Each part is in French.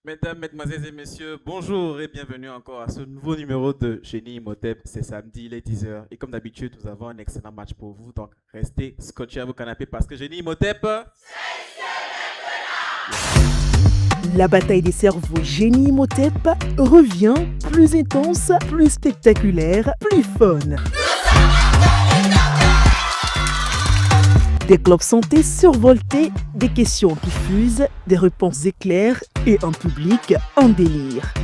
Mesdames, Mesdemoiselles et Messieurs, bonjour et bienvenue encore à ce nouveau numéro de Génie Imhotep. C'est samedi, il est 10 heures et comme d'habitude, nous avons un excellent match pour vous. Donc, restez scotchés à vos canapés parce que Génie Imhotep. La bataille des cerveaux Génie Imhotep revient plus intense, plus spectaculaire, plus fun. Des clubs santé survoltés, des questions qui fusent, des réponses éclairs et un public en délire.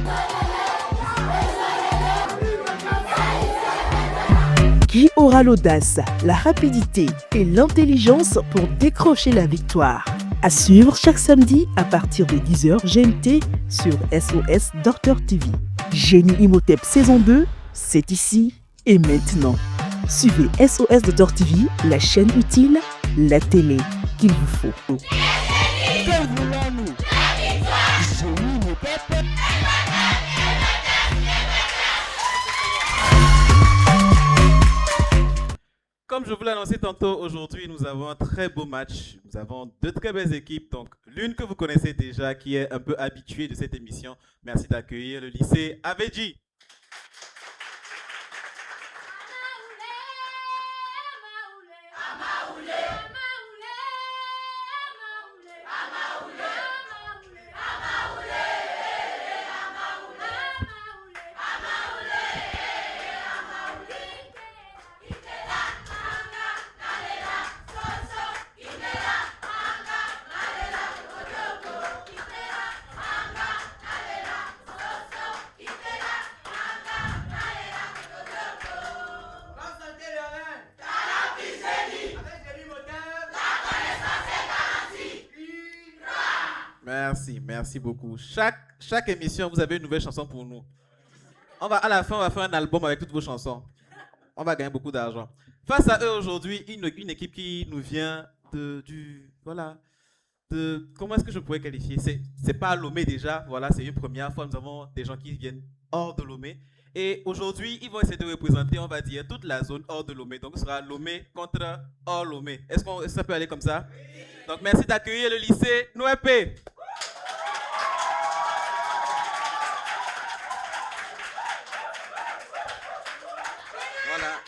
Qui aura l'audace, la rapidité et l'intelligence pour décrocher la victoire? À suivre chaque samedi à partir de 10h GMT sur SOS Docteur TV. Génie Imhotep saison 2, c'est ici et maintenant. Suivez SOS Docteur TV, la chaîne utile, la télé qu'il vous faut. Que voulons-nous? Génie Imhotep. Comme je vous l'ai annoncé tantôt, aujourd'hui, nous avons un très beau match. Nous avons deux très belles équipes. Donc, l'une que vous connaissez déjà, qui est un peu habituée de cette émission. Merci d'accueillir le lycée Aveji. Merci beaucoup. Chaque émission, vous avez une nouvelle chanson pour nous. À la fin, on va faire un album avec toutes vos chansons. On va gagner beaucoup d'argent. Face à eux aujourd'hui, une équipe qui nous vient comment est-ce que je pourrais qualifier? C'est pas Lomé déjà, voilà, c'est une première fois. Nous avons des gens qui viennent hors de Lomé. Et aujourd'hui, ils vont essayer de représenter, on va dire, toute la zone hors de Lomé. Donc, ce sera Lomé contre hors Lomé. Est-ce que ça peut aller comme ça? Donc, merci d'accueillir le lycée Nouépé. Voilà.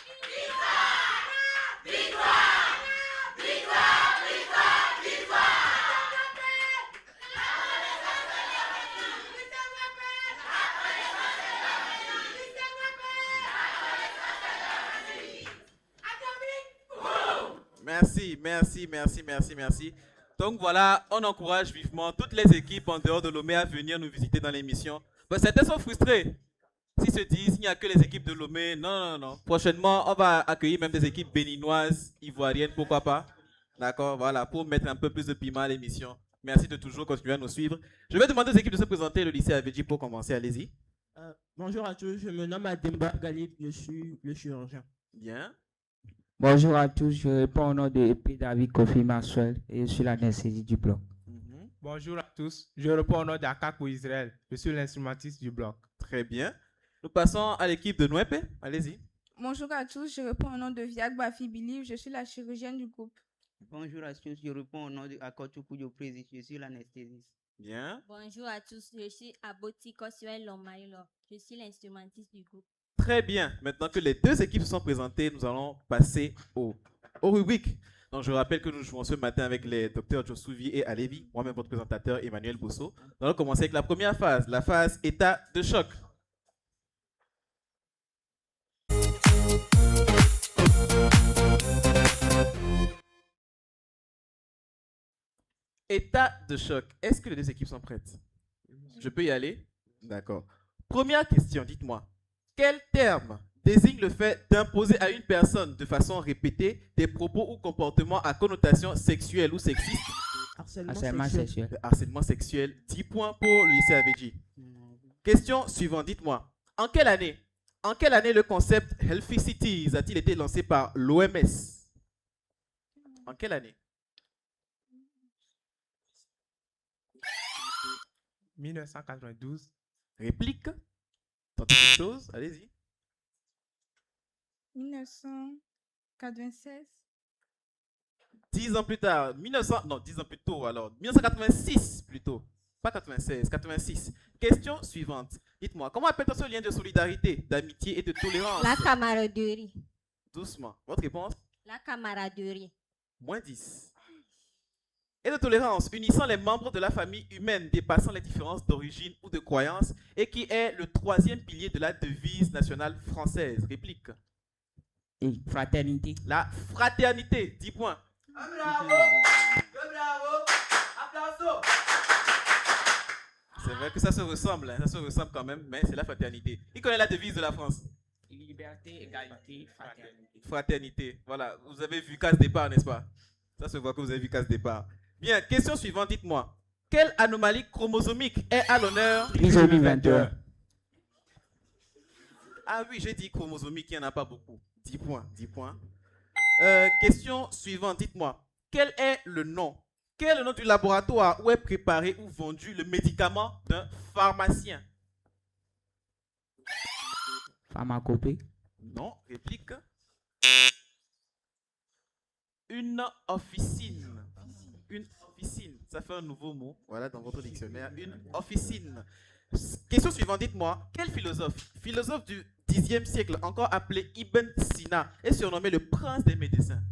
Merci. Donc voilà, on encourage vivement toutes les équipes en dehors de Lomé à venir nous visiter dans l'émission. Certains sont frustrés. S'ils se disent, il n'y a que les équipes de Lomé. Non. Prochainement, on va accueillir même des équipes béninoises, ivoiriennes, pourquoi pas. D'accord, voilà, pour mettre un peu plus de piment à l'émission. Merci de toujours continuer à nous suivre. Je vais demander aux équipes de se présenter, le lycée Aveji, pour commencer. Allez-y. Bonjour à tous, je me nomme Ademba Galib, je suis le chirurgien. Bien. Bonjour à tous, je réponds au nom de EP David Kofi Maxwell et je suis l'anesthésiste du bloc. Bonjour à tous, je réponds au nom d'Akakou Israël, je suis l'instrumentiste du bloc. Très bien. Nous passons à l'équipe de Nouépé. Allez-y. Bonjour à tous, je réponds au nom de Viag Bafi Bili, je suis la chirurgienne du groupe. Bonjour à tous, je réponds au nom de Akotuku Président, je suis l'anesthésiste. Bien. Bonjour à tous, je suis Aboti Kosuel Lomailo, je suis l'instrumentiste du groupe. Très bien. Maintenant que les deux équipes se sont présentées, nous allons passer aux rubriques. Donc, je rappelle que nous jouons ce matin avec les docteurs Josouvi et Alevi, moi-même votre présentateur Emmanuel Bosso. Nous allons commencer avec la première phase, la phase état de choc. État de choc. Est-ce que les deux équipes sont prêtes? Je peux y aller? D'accord. Première question, dites-moi. Quel terme désigne le fait d'imposer à une personne de façon répétée des propos ou comportements à connotation sexuelle ou sexiste? Harcèlement sexuel. Harcèlement sexuel. 10 points pour le lycée Aveji. Question suivante, dites-moi. En quelle année le concept Healthy Cities a-t-il été lancé par l'OMS? En quelle année? 1992. Réplique? Tentez quelque chose? Allez-y. 1996. 10 ans plus tard, 10 ans plus tôt alors, 1986 plutôt. Pas 96, 86. Question suivante. Dites-moi, comment appelle-t-on ce lien de solidarité, d'amitié et de tolérance? La camaraderie. Doucement. Votre réponse? La camaraderie. Moins 10. Et de tolérance, unissant les membres de la famille humaine, dépassant les différences d'origine ou de croyance, et qui est le troisième pilier de la devise nationale française. Réplique. Et fraternité. La fraternité. 10 points. C'est vrai que ça se ressemble, hein, ça se ressemble quand même, mais c'est la fraternité. Qui connaît la devise de la France? Liberté, égalité, fraternité. Fraternité. Voilà, vous avez vu case départ, n'est-ce pas? Ça se voit que vous avez vu case départ. Bien, question suivante, dites-moi. Quelle anomalie chromosomique est à l'honneur? Trisomie 21. Ah oui, j'ai dit chromosomique, il n'y en a pas beaucoup. 10 points, 10 points. Question suivante, dites-moi. Quel est le nom? Quel est le nom du laboratoire où est préparé ou vendu le médicament d'un pharmacien? Pharmacopée. Non, réplique. Une officine. Une officine. Ça fait un nouveau mot, voilà, dans votre dictionnaire. Une officine. Question suivante, dites-moi, quel philosophe du Xe siècle, encore appelé Ibn Sina, est surnommé le prince des médecins?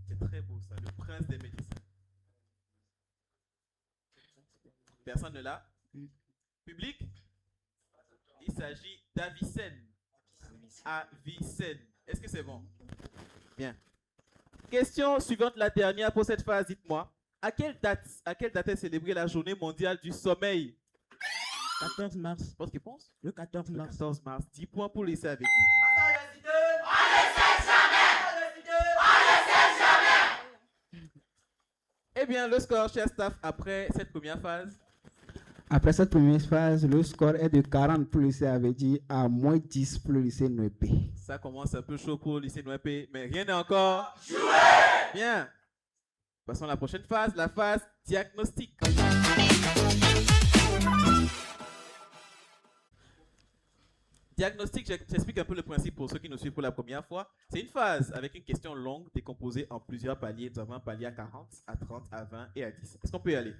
C'est très beau ça, le prince des médecins. Personne ne l'a? Public? Il s'agit d'Avicenne. Avicenne. Est-ce que c'est bon? Bien. Question suivante, la dernière pour cette phase, dites-moi. À quelle date est célébrée la journée mondiale du sommeil? 14 mars. Votre réponse? Le 14 Le mars. 14 mars. 10 points pour laisser avec lui. Eh bien, le score, cher staff, après cette première phase? Après cette première phase, le score est de 40 pour le lycée Avedi à moins 10 pour le lycée Noépé. Ça commence un peu chaud pour le lycée Noépé, mais rien n'est encore joué. Bien. Passons à la prochaine phase, la phase diagnostic. Diagnostic, j'explique un peu le principe pour ceux qui nous suivent pour la première fois. C'est une phase avec une question longue décomposée en plusieurs paliers. Nous avons un palier à 40, à 30, à 20 et à 10. Est-ce qu'on peut y aller?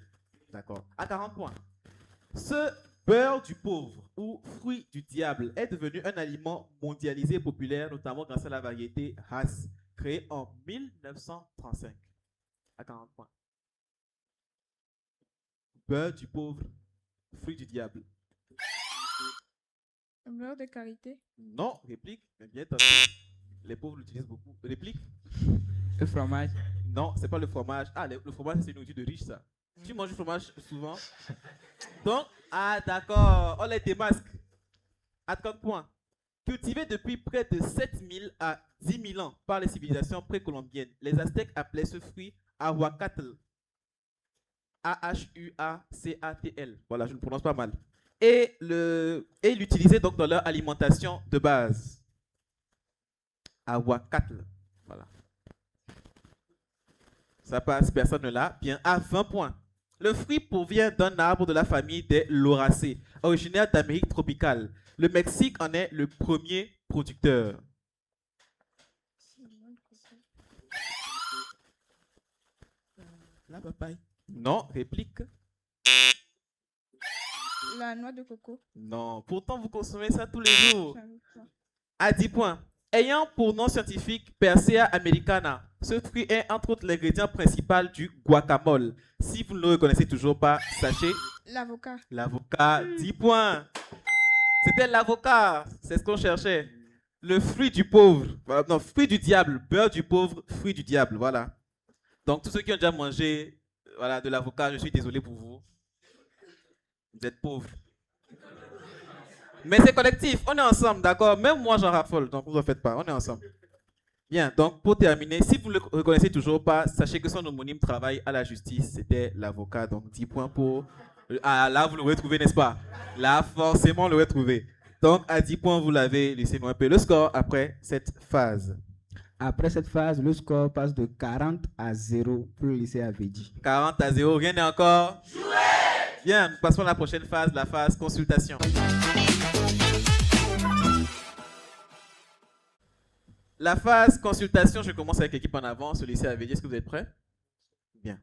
D'accord. À 40 points. Ce beurre du pauvre ou fruit du diable est devenu un aliment mondialisé et populaire, notamment grâce à la variété Hass, créée en 1935. À 40 points. Beurre du pauvre, fruit du diable. Le beurre de karité. Non, réplique, mais bien tenté. Les pauvres l'utilisent beaucoup. Réplique? Le fromage. Non, c'est pas le fromage. Ah, le fromage, c'est une nourriture de riche, ça. Tu manges du fromage souvent. Donc, ah d'accord, on les démasque. À 30 points. Cultivé depuis près de 7000 à 10 000 ans par les civilisations précolombiennes, les Aztèques appelaient ce fruit ahuacatl. A-H-U-A-C-A-T-L. Voilà, je ne prononce pas mal. Et l'utilisaient donc dans leur alimentation de base. Ahuacatl. Voilà. Ça passe, personne ne l'a. Bien, à 20 points. Le fruit provient d'un arbre de la famille des Lauracées, originaire d'Amérique tropicale. Le Mexique en est le premier producteur. La papaye. Non, réplique. La noix de coco. Non, pourtant vous consommez ça tous les jours. J'avoue pas. À 10 points. Ayant pour nom scientifique Persea americana, ce fruit est entre autres l'ingrédient principal du guacamole. Si vous ne le reconnaissez toujours pas, sachez L'avocat. l'avocat. 10 points. C'était l'avocat, c'est ce qu'on cherchait. Le fruit du pauvre, voilà, non, fruit du diable, beurre du pauvre, fruit du diable, voilà. Donc tous ceux qui ont déjà mangé voilà, de l'avocat, je suis désolé pour vous. Vous êtes pauvres. Mais c'est collectif, on est ensemble, d'accord? Même moi, j'en raffole, donc vous ne faites pas, on est ensemble. Bien, donc pour terminer, si vous ne le reconnaissez toujours pas, sachez que son homonyme travaille à la justice, c'était l'avocat, donc 10 points pour... Ah, là, vous l'aurez trouvé, n'est-ce pas? Là, forcément, vous l'aurez trouvé. Donc, à 10 points, vous l'avez, laissez-moi un peu le score après cette phase. Après cette phase, le score passe de 40 à 0 pour le lycée Avedi. 40 à 0, rien n'est encore joué. Bien, nous passons à la prochaine phase, la phase consultation. La phase consultation, je commence avec l'équipe en avant, celui-ci avait dit, est-ce que vous êtes prêts? Bien.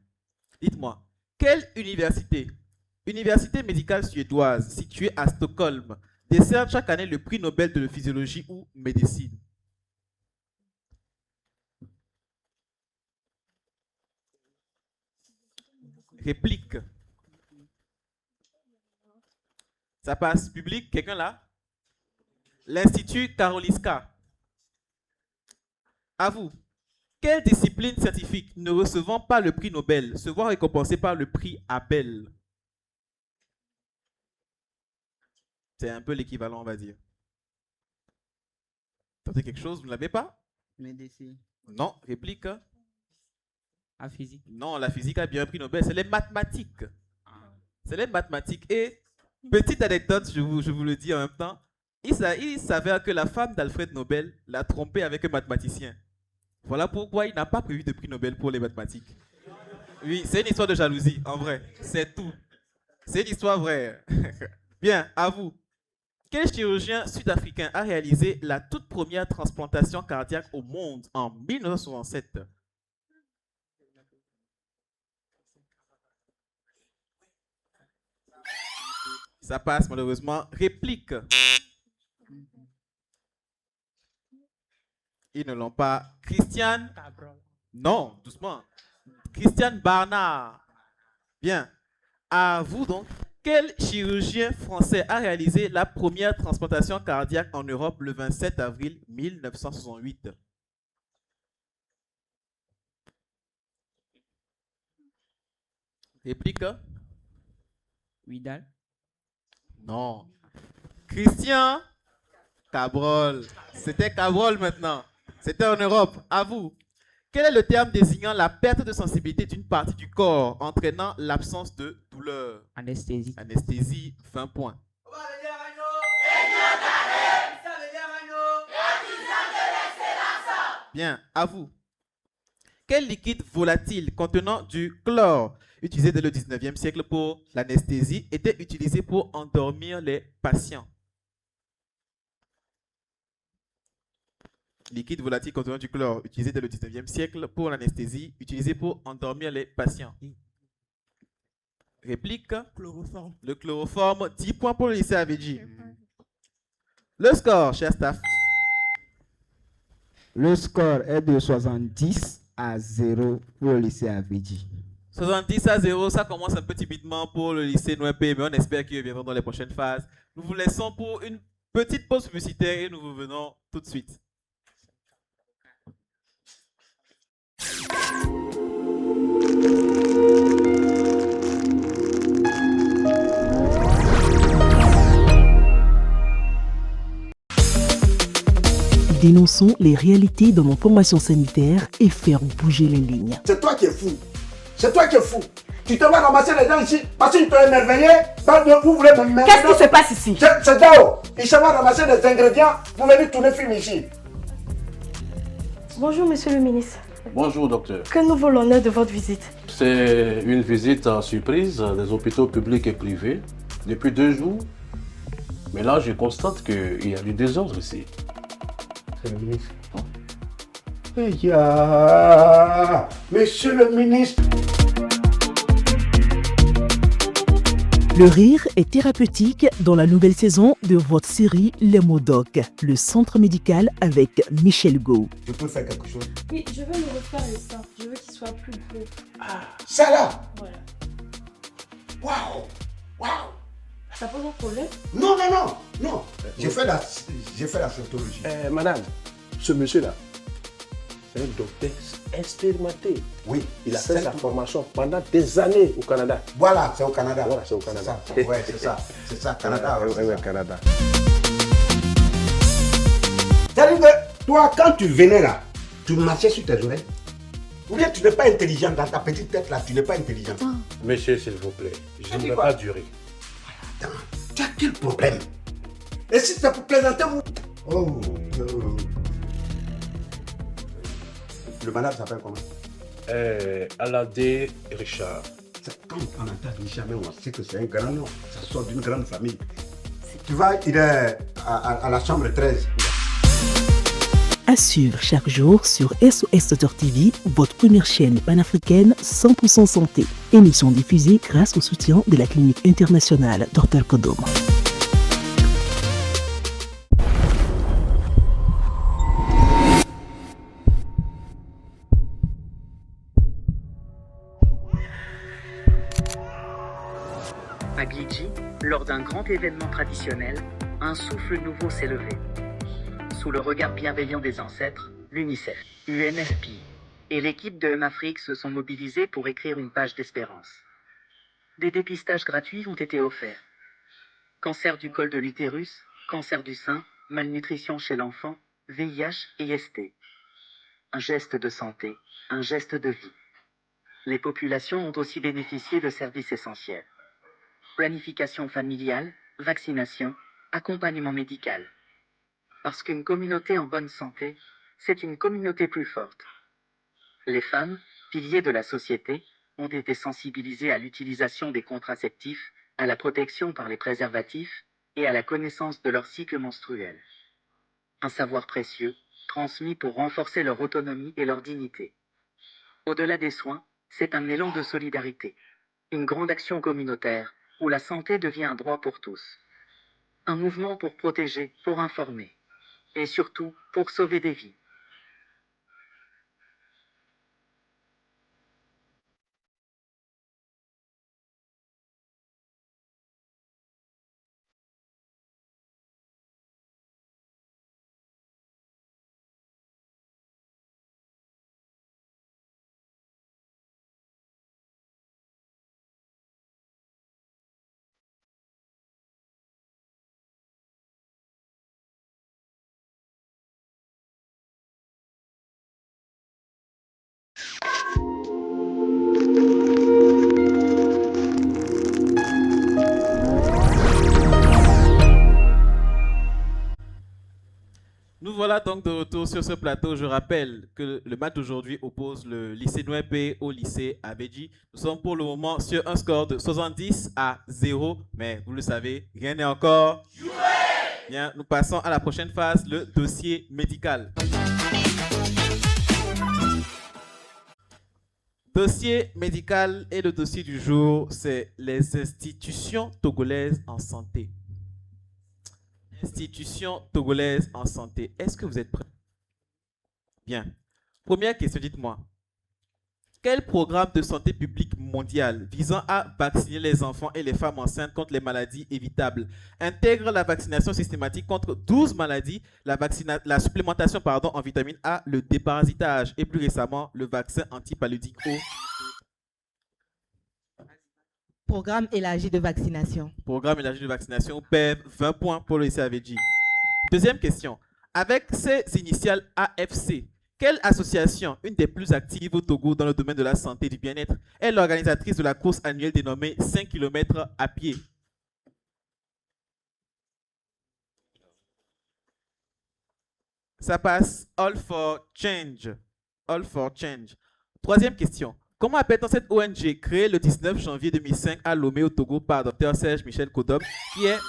Dites-moi, quelle université université médicale suédoise située à Stockholm décerne chaque année le prix Nobel de physiologie ou médecine? Réplique. Ça passe. Public, quelqu'un là? L'Institut Karolinska. À vous. Quelle discipline scientifique ne recevant pas le prix Nobel se voit récompensée par le prix Abel? C'est un peu l'équivalent, on va dire. Tentez quelque chose, vous ne l'avez pas? Médecine. Non, réplique. La physique. Non, la physique a bien un prix Nobel, c'est les mathématiques. C'est les mathématiques. Et, petite anecdote, je vous le dis en même temps, il s'avère que la femme d'Alfred Nobel l'a trompé avec un mathématicien. Voilà pourquoi il n'a pas prévu de prix Nobel pour les mathématiques. Oui, c'est une histoire de jalousie, en vrai. C'est tout. C'est une histoire vraie. Bien, à vous. Quel chirurgien sud-africain a réalisé la toute première transplantation cardiaque au monde en 1967? Ça passe malheureusement. Réplique. Ils ne l'ont pas. Christiane. Non, doucement. Christiane Barnard. Bien. À vous donc. Quel chirurgien français a réalisé la première transplantation cardiaque en Europe le 27 avril 1968? Réplique. Vidal. Non. Christian Cabrol. C'était Cabrol maintenant. C'était en Europe. À vous. Quel est le terme désignant la perte de sensibilité d'une partie du corps entraînant l'absence de douleur? Anesthésie. Anesthésie, 20 points. Bien, à vous. Quel liquide volatile contenant du chlore, utilisé dès le 19e siècle pour l'anesthésie, était utilisé pour endormir les patients? Liquide volatile contenant du chlore, utilisé dès le 19e siècle pour l'anesthésie, utilisé pour endormir les patients. Réplique. Chloroforme. Le chloroforme, 10 points pour le lycée Avedji. Le score, cher staff. Le score est de 70-0 pour le lycée Avedji. 70-0, ça commence un peu timidement pour le lycée Nouépé, mais on espère qu'ils reviendront dans les prochaines phases. Nous vous laissons pour une petite pause publicitaire et nous revenons tout de suite. Dénonçons les réalités de nos formations sanitaires et faire bouger les lignes. C'est toi qui es fou. C'est toi qui es fou. Tu te vas ramasser les gens ici parce que tu t'es émerveillé. Vous voulez me mettre. Qu'est-ce qui se passe ici? C'est Dao. Il se va ramasser des ingrédients pour venir tourner film ici. Bonjour, monsieur le ministre. Bonjour, docteur. Que nous vaut l'honneur de votre visite? C'est une visite en surprise des hôpitaux publics et privés depuis 2 jours. Mais là, je constate qu'il y a du désordre ici. C'est le ministre. Monsieur le ministre. Le rire est thérapeutique dans la nouvelle saison de votre série Les mots doc, le centre médical avec Michel Go. Je peux faire quelque chose? Oui, je veux me refaire le sein. Je veux qu'il soit plus gros. Ah, ça là? Voilà. Waouh! Waouh! Ça pose un problème? Non, non, non, non. J'ai fait la cytologie. Madame, ce monsieur-là, c'est un docteur expérimenté. Oui. Il a fait sa formation pendant des années au Canada. Voilà, c'est au Canada. Voilà, c'est au Canada. Oui, c'est ça. C'est ça, Canada. Oui, Canada. C'est-à-dire que toi, quand tu venais là, tu marchais sur tes oreilles. Ou bien tu n'es pas intelligent dans ta petite tête là, tu n'es pas intelligent. Monsieur, s'il vous plaît, je ne vais pas durer. Attends, tu as quel problème? Et si c'est pour plaisanter, vous... Oh, le malade s'appelle comment? Aladé Richard. Quand on entend Richard, on sait que c'est un grand nom. Ça sort d'une grande famille. Tu vas, il est à la chambre 13. À suivre chaque jour sur SOS Docteur TV, votre première chaîne panafricaine 100% santé. Émission diffusée grâce au soutien de la clinique internationale Dr Kodom. À Gidji, lors d'un grand événement traditionnel, un souffle nouveau s'est levé. Sous le regard bienveillant des ancêtres, l'UNICEF, UNFPI et l'équipe de Afrique se sont mobilisés pour écrire une page d'espérance. Des dépistages gratuits ont été offerts. Cancer du col de l'utérus, cancer du sein, malnutrition chez l'enfant, VIH et ST. Un geste de santé, un geste de vie. Les populations ont aussi bénéficié de services essentiels. Planification familiale, vaccination, accompagnement médical. Parce qu'une communauté en bonne santé, c'est une communauté plus forte. Les femmes, piliers de la société, ont été sensibilisées à l'utilisation des contraceptifs, à la protection par les préservatifs et à la connaissance de leur cycle menstruel. Un savoir précieux, transmis pour renforcer leur autonomie et leur dignité. Au-delà des soins, c'est un élan de solidarité. Une grande action communautaire, où la santé devient un droit pour tous. Un mouvement pour protéger, pour informer. Et surtout, pour sauver des vies. Nous voilà donc de retour sur ce plateau. Je rappelle que le match d'aujourd'hui oppose le lycée Nouépé au lycée Abedji. Nous sommes pour le moment sur un score de 70-0, mais vous le savez, rien n'est encore joué. Bien, nous passons à la prochaine phase, le dossier médical. Dossier médical et le dossier du jour, c'est les institutions togolaises en santé. Institutions togolaises en santé. Est-ce que vous êtes prêts? Bien. Première question, dites-moi. Quel programme de santé publique mondial visant à vacciner les enfants et les femmes enceintes contre les maladies évitables intègre la vaccination systématique contre 12 maladies, la supplémentation en vitamine A, le déparasitage et plus récemment le vaccin antipaludique O? Programme élargi de vaccination. Programme élargi de vaccination, PEV, 20 points pour le lycée Abedji. Deuxième question. Avec ses initiales AFC, quelle association, une des plus actives au Togo dans le domaine de la santé et du bien-être, est l'organisatrice de la course annuelle dénommée 5 km à pied? Ça passe. All for Change. All for Change. Troisième question. Comment appelle-t-on cette ONG créée le 19 janvier 2005 à Lomé au Togo par Dr Serge Michel Kodom, qui est...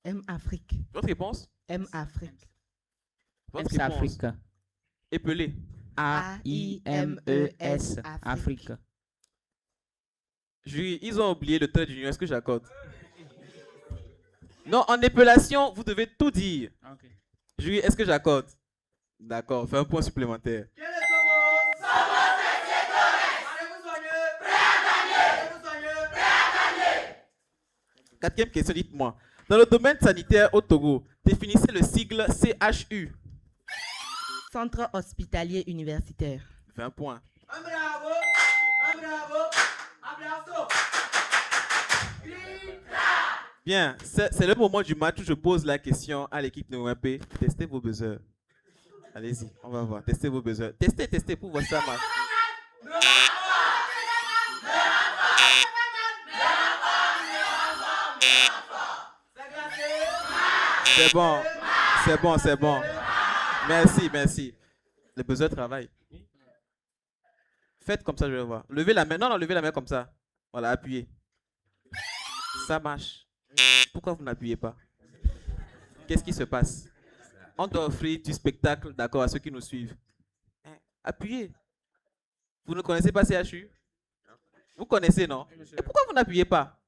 M-Afrique. Votre réponse? M-Afrique. Votre C'est réponse? Afrique. Épelé. A-I-M-E-S. Afrique. Jury, ils ont oublié le trait d'union. Est-ce que j'accorde? Non, en épellation, vous devez tout dire. Okay. Jury, est-ce que j'accorde? D'accord, fais un point supplémentaire. Quatrième question, dites-moi. Dans le domaine sanitaire au Togo, définissez le sigle CHU. Centre hospitalier universitaire. 20 points. Bien, c'est le moment du match où je pose la question à l'équipe Nouépé. Testez vos buzzers. Allez-y, on va voir. Testez vos buzzers. Testez pour voir ça marche. C'est bon. Merci. Le buzzer travaille. Faites comme ça, je vais voir. Levez la main. Non, levez la main comme ça. Voilà, appuyez. Ça marche. Pourquoi vous n'appuyez pas? Qu'est-ce qui se passe? on doit offrir du spectacle, d'accord, à ceux qui nous suivent. Hein, appuyez. Vous ne connaissez pas CHU? Vous connaissez, non? Et pourquoi vous n'appuyez pas?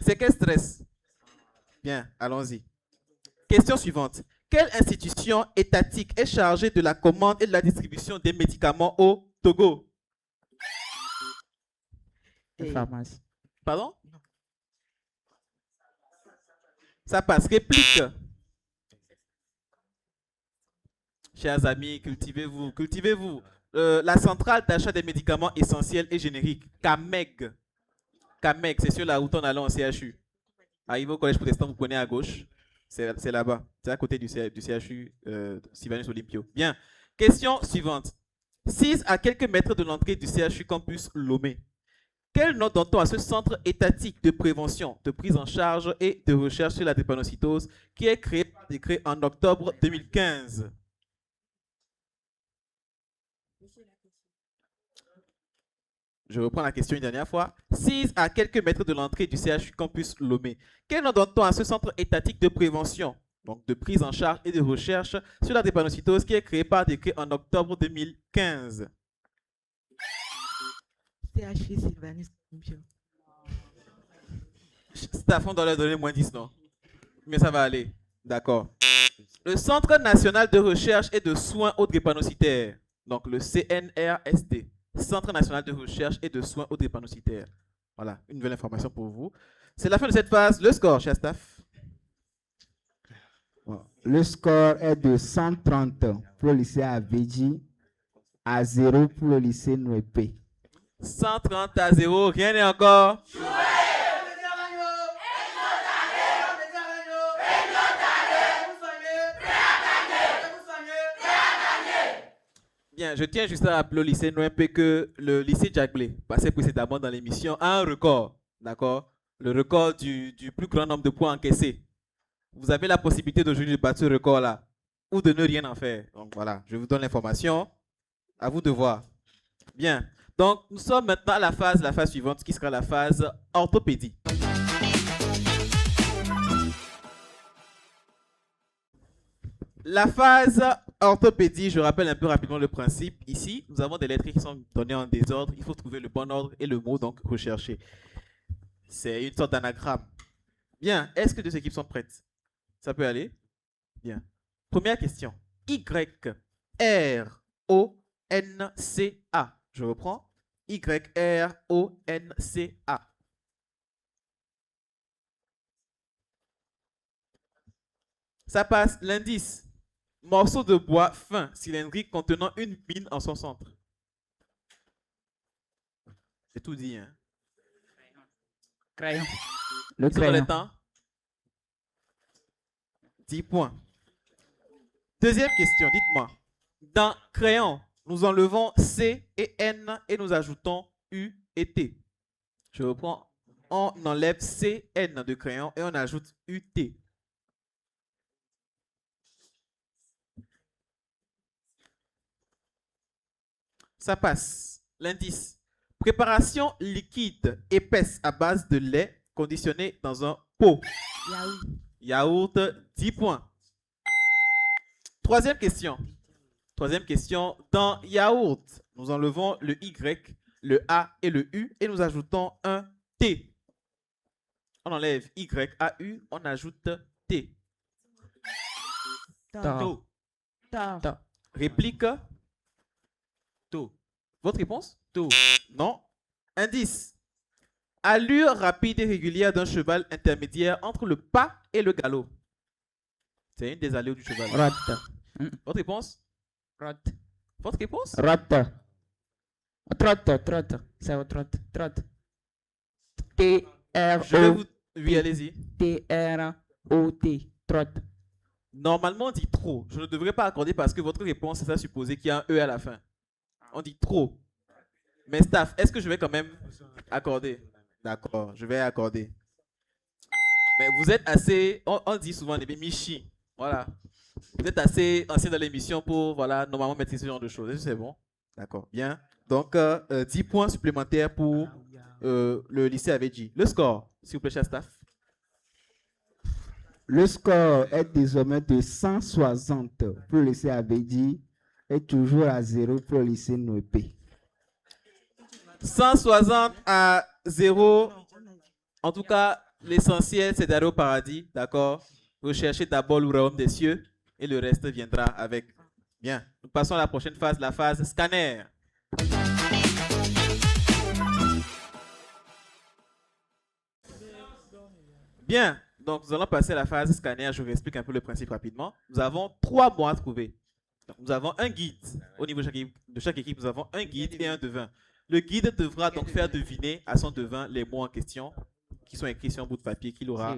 C'est quel stress? Bien, allons-y. Question suivante. Quelle institution étatique est chargée de la commande et de la distribution des médicaments au Togo? La pharmacie. Pardon? Ça passe. Réplique. Chers amis, cultivez-vous, cultivez-vous. La centrale d'achat des médicaments essentiels et génériques, CAMEG. CAMEG, c'est sur la route en allant au CHU. Arrivé au collège protestant, vous prenez à gauche. C'est là-bas. C'est à côté du CHU Sylvanus Olympio. Bien. Question suivante. 6 à quelques mètres de l'entrée du CHU campus Lomé. Quel nom donne-t-on à ce centre étatique de prévention, de prise en charge et de recherche sur la drépanocytose qui est créé par décret en octobre 2015? Je reprends la question une dernière fois. 6 à quelques mètres de l'entrée du CHU campus Lomé. Quel nom donne-t-on à ce centre étatique de prévention, donc de prise en charge et de recherche sur la drépanocytose qui est créé par décret en octobre 2015? CHU Sylvanus Olympio. Staff, on doit leur donner moins 10, non? Mais ça va aller. D'accord. Le Centre national de recherche et de soins aux drépanocytaires, donc le CNRSD. Centre national de recherche et de soins aux drépanocytaires. Voilà, une nouvelle information pour vous. C'est la fin de cette phase. Le score, cher staff. Le score est de 130 pour le lycée Avedji, à 0 pour le lycée Nouépé. 130 à 0, rien n'est encore. Bien, je tiens juste à rappeler au lycée Nouépé que le lycée Jacques-Blé, passé précédemment dans l'émission, a un record, d'accord? Le record du plus grand nombre de points encaissés. Vous avez la possibilité d'aujourd'hui de battre ce record-là ou de ne rien en faire. Donc voilà, je vous donne l'information. À vous de voir. Bien. Donc, nous sommes maintenant à la phase suivante, qui sera la phase orthopédie. La phase orthopédie, je rappelle un peu rapidement le principe. Ici, nous avons des lettres qui sont données en désordre. Il faut trouver le bon ordre et le mot, donc rechercher. C'est une sorte d'anagramme. Bien, est-ce que deux équipes sont prêtes? Ça peut aller? Bien. Première question. Y-R-O-N-C-A. Je reprends. Y-R-O-N-C-A. Ça passe. L'indice. Morceau de bois fin, cylindrique, contenant une mine en son centre. C'est tout dit, hein? Crayon. Le Sur le crayon. temps. 10 points. Deuxième question, dites-moi. Dans crayon, nous enlevons C et N et nous ajoutons U et T. Je reprends. On enlève C, N de crayon et on ajoute U, T. Ça passe. L'indice. Préparation liquide épaisse à base de lait conditionné dans un pot. Yaourt. Yaourt, 10 points. Troisième question. Troisième question. Dans yaourt, nous enlevons le Y, le A et le U et nous ajoutons un T. On enlève Y, A, U, on ajoute T. Tort. Tôt. Réplique. Tôt. Votre réponse? Tôt. Non. Indice. Allure rapide et régulière d'un cheval intermédiaire entre le pas et le galop. C'est une des allures du cheval. Rotte. Votre réponse? Rotte. Votre réponse? Rotte. Trotte. C'est au trotte. Trotte. T-R-O. Je vais vous... Oui, allez-y. T-R-O-T. Trotte. Normalement, on dit trop. Je ne devrais pas accorder parce que votre réponse, c'est ça supposer qu'il y a un E à la fin. On dit trop. Mais staff, est-ce que je vais quand même accorder? D'accord, je vais accorder. Mais vous êtes assez... On dit souvent des Michi. Voilà. Vous êtes assez ancien dans l'émission pour, voilà, normalement maîtriser ce genre de choses. Est-ce que c'est bon? D'accord, bien. Donc, 10 points supplémentaires pour le lycée Avedji. Le score, s'il vous plaît, cher staff. Le score est désormais de 160 pour le lycée Abedi et toujours à 0 pour le lycée Noépé. 160 à 0. En tout cas, l'essentiel, c'est d'aller au paradis, d'accord? Recherchez d'abord le royaume des cieux et le reste viendra avec. Bien, nous passons à la prochaine phase, la phase scanner. Bien, donc nous allons passer à la phase scanner. Je vous explique un peu le principe rapidement. Nous avons 3 mots à trouver. Donc, nous avons un guide. Au niveau de chaque équipe, nous avons un guide et un devin. Le guide devra donc faire deviner à son devin les mots en question qui sont écrits sur un bout de papier qu'il aura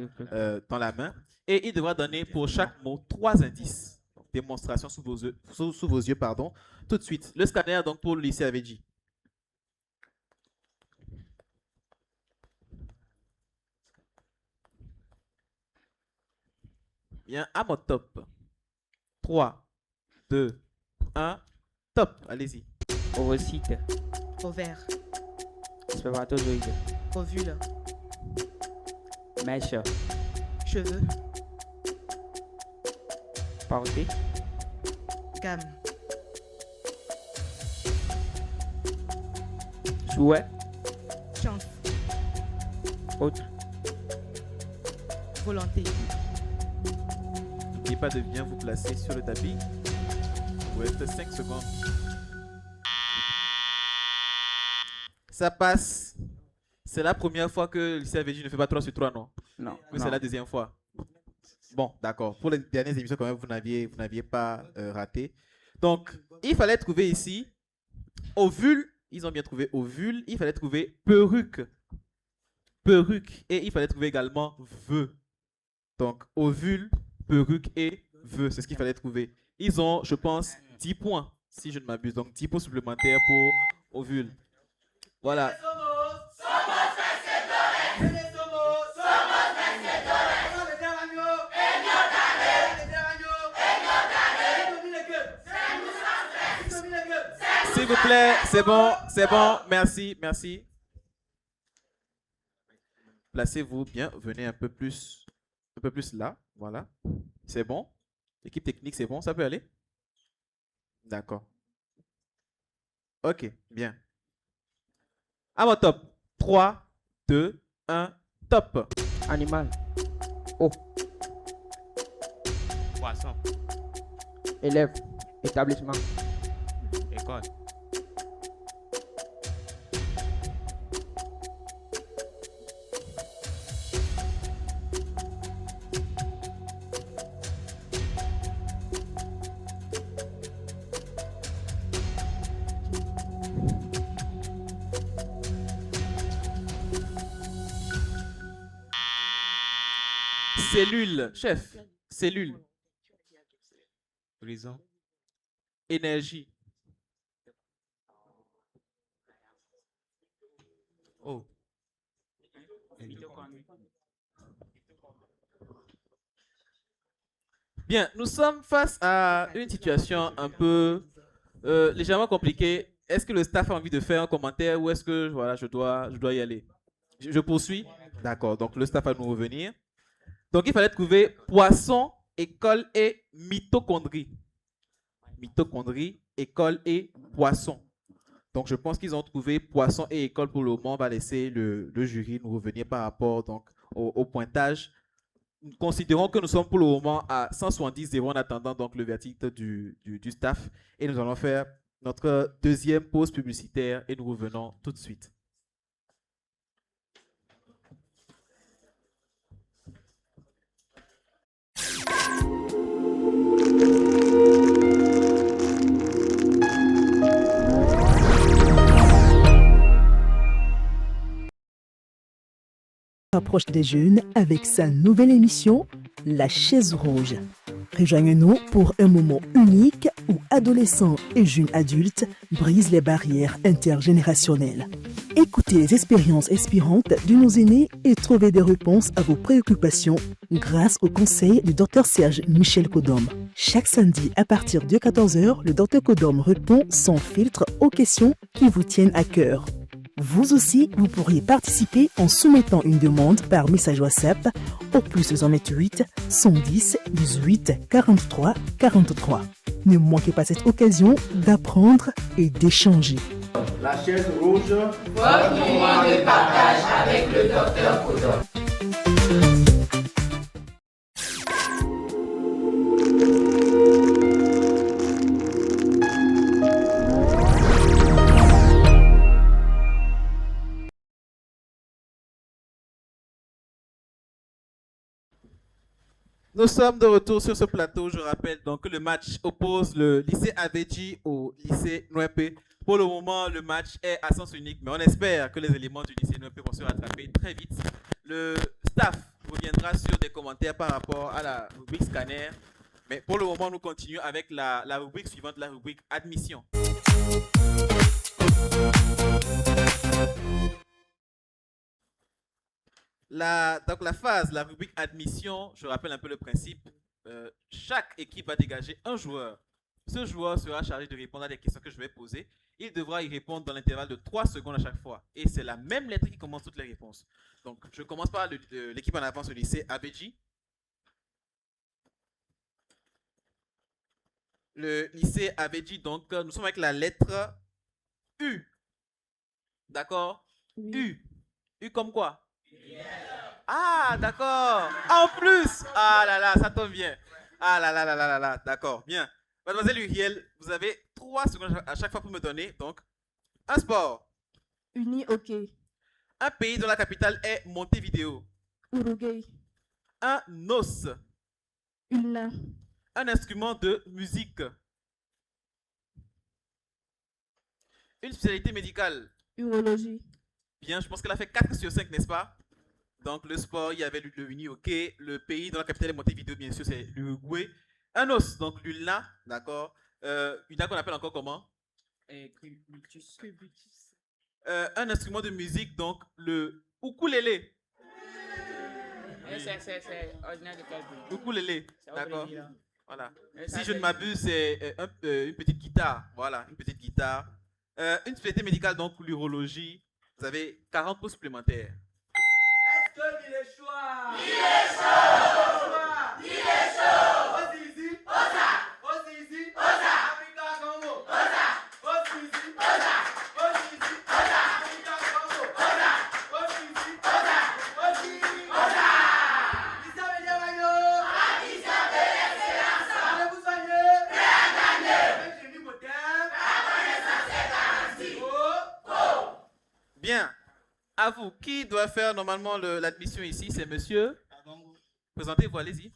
dans la main. Et il devra donner pour chaque mot 3 indices. Donc, démonstration sous vos yeux, pardon. Tout de suite. Le scanner donc pour le lycée Abedi. Bien, à mon top. 3, 2, 1, top. Allez-y. Ovocyte. Ovaire. Spermatozoïde. Ovule. Mèche. Cheveux. Portée. Gamme. Souhait. Chance. Autre. Volonté. N'oubliez pas de bien vous placer sur le tapis. Il vous reste 5 secondes. Ça passe. C'est la première fois que le lycée Abedi ne fait pas 3 sur 3, non? Non. Mais c'est la deuxième fois. Bon, d'accord. Pour les dernières émissions, quand même, vous n'aviez pas raté. Donc, il fallait trouver ici ovule. Ils ont bien trouvé ovule. Il fallait trouver perruque. Perruque. Et il fallait trouver également vœu. Donc, ovule, perruque et vœu. C'est ce qu'il fallait trouver. Ils ont, je pense, 10 points, si je ne m'abuse. Donc, 10 points supplémentaires pour ovule. Voilà. S'il vous plaît, c'est bon, merci, merci. Placez-vous bien, venez un peu plus là, voilà. C'est bon. L'équipe technique, c'est bon, ça peut aller? D'accord. Ok, bien. À mon top. 3, 2, 1, top. Animal. Eau. Poisson. Élève. Établissement. École. Cellule, chef. Cellule. Prison. Énergie. Oh. Bien, nous sommes face à une situation un peu légèrement compliquée. Est-ce que le staff a envie de faire un commentaire ou est-ce que voilà, je dois y aller? Je poursuis? D'accord, donc le staff va nous revenir. Donc il fallait trouver poisson, école et mitochondrie. Mitochondrie, école et poisson. Donc je pense qu'ils ont trouvé poisson et école pour le moment. On va laisser le jury nous revenir par rapport donc, au pointage. Considérons que nous sommes pour le moment à 170-0 en attendant donc le verdict du staff. Et nous allons faire notre deuxième pause publicitaire et nous revenons tout de suite. Approche des jeunes avec sa nouvelle émission La Chaise Rouge. Rejoignez-nous pour un moment unique où adolescents et jeunes adultes brisent les barrières intergénérationnelles. Écoutez les expériences inspirantes de nos aînés et trouvez des réponses à vos préoccupations grâce au conseil du Dr Serge Michel Kodom. Chaque samedi à partir de 14h, le Dr Kodom répond sans filtre aux questions qui vous tiennent à cœur. Vous aussi, vous pourriez participer en soumettant une demande par message WhatsApp au plus 128 110 18 43 43. Ne manquez pas cette occasion d'apprendre et d'échanger. La chaise rouge. Votre moment de partage avec le docteur Kodok. Nous sommes de retour sur ce plateau. Je rappelle donc que le match oppose le lycée Aveji au lycée Nwempe. Pour le moment, le match est à sens unique, mais on espère que les éléments du lycée Nwempe vont se rattraper très vite. Le staff reviendra sur des commentaires par rapport à la rubrique scanner. Mais pour le moment, nous continuons avec la rubrique suivante, la rubrique admission. Donc la phase, la rubrique admission, je rappelle un peu le principe. Chaque équipe va dégager un joueur. Ce joueur sera chargé de répondre à des questions que je vais poser. Il devra y répondre dans l'intervalle de 3 secondes à chaque fois. Et c'est la même lettre qui commence toutes les réponses. Donc je commence par l'équipe en avance au lycée Aveji. Le lycée Aveji, donc nous sommes avec la lettre U. D'accord? U. U comme quoi? Ah, d'accord. En plus. Ah là là, ça tombe bien. Ah là là là là là là. D'accord, bien. Mademoiselle Uriel, vous avez 3 secondes à chaque fois pour me donner. Donc, un sport. Uni hockey. Un pays dont la capitale est Montevideo. Uruguay. Un os. Ulna. Un instrument de musique. Une spécialité médicale. Urologie. Bien, je pense qu'elle a fait 4 sur 5, n'est-ce pas? Donc, le sport, il y avait le uni hockey. Le pays dont la capitale est Montevideo, bien sûr, c'est l'Uruguay. Un os, donc l'ulna, d'accord. Ulna qu'on appelle encore comment? Un instrument de musique, donc le ukulélé. C'est ordinaire de quel pays? Ukulélé, d'accord. Voilà. Ça, Si je ne c'est- m'abuse, c'est une petite guitare. Voilà, une petite guitare. Une spécialité médicale, donc l'urologie. Vous avez 40 points supplémentaires. Est-ce que il est choix? Il est chaud! Il est chaud! Ozizi! Oza! Ozizi! Oza! Africa Congo! Oza! Ozizi! Oza! Ozizi! Oza! Africa Congo! Oza! Ozizi! Oza! Ozizi! Oza! Issa Benyamanyo! Issa Benyamanyo! Allez-vous soigner? Prêt à gagner! Avec Jérémy Motem! La connaissance est garantie! Oh! Bien. À vous, qui doit faire normalement l'admission ici? C'est monsieur. Présentez-vous, allez-y.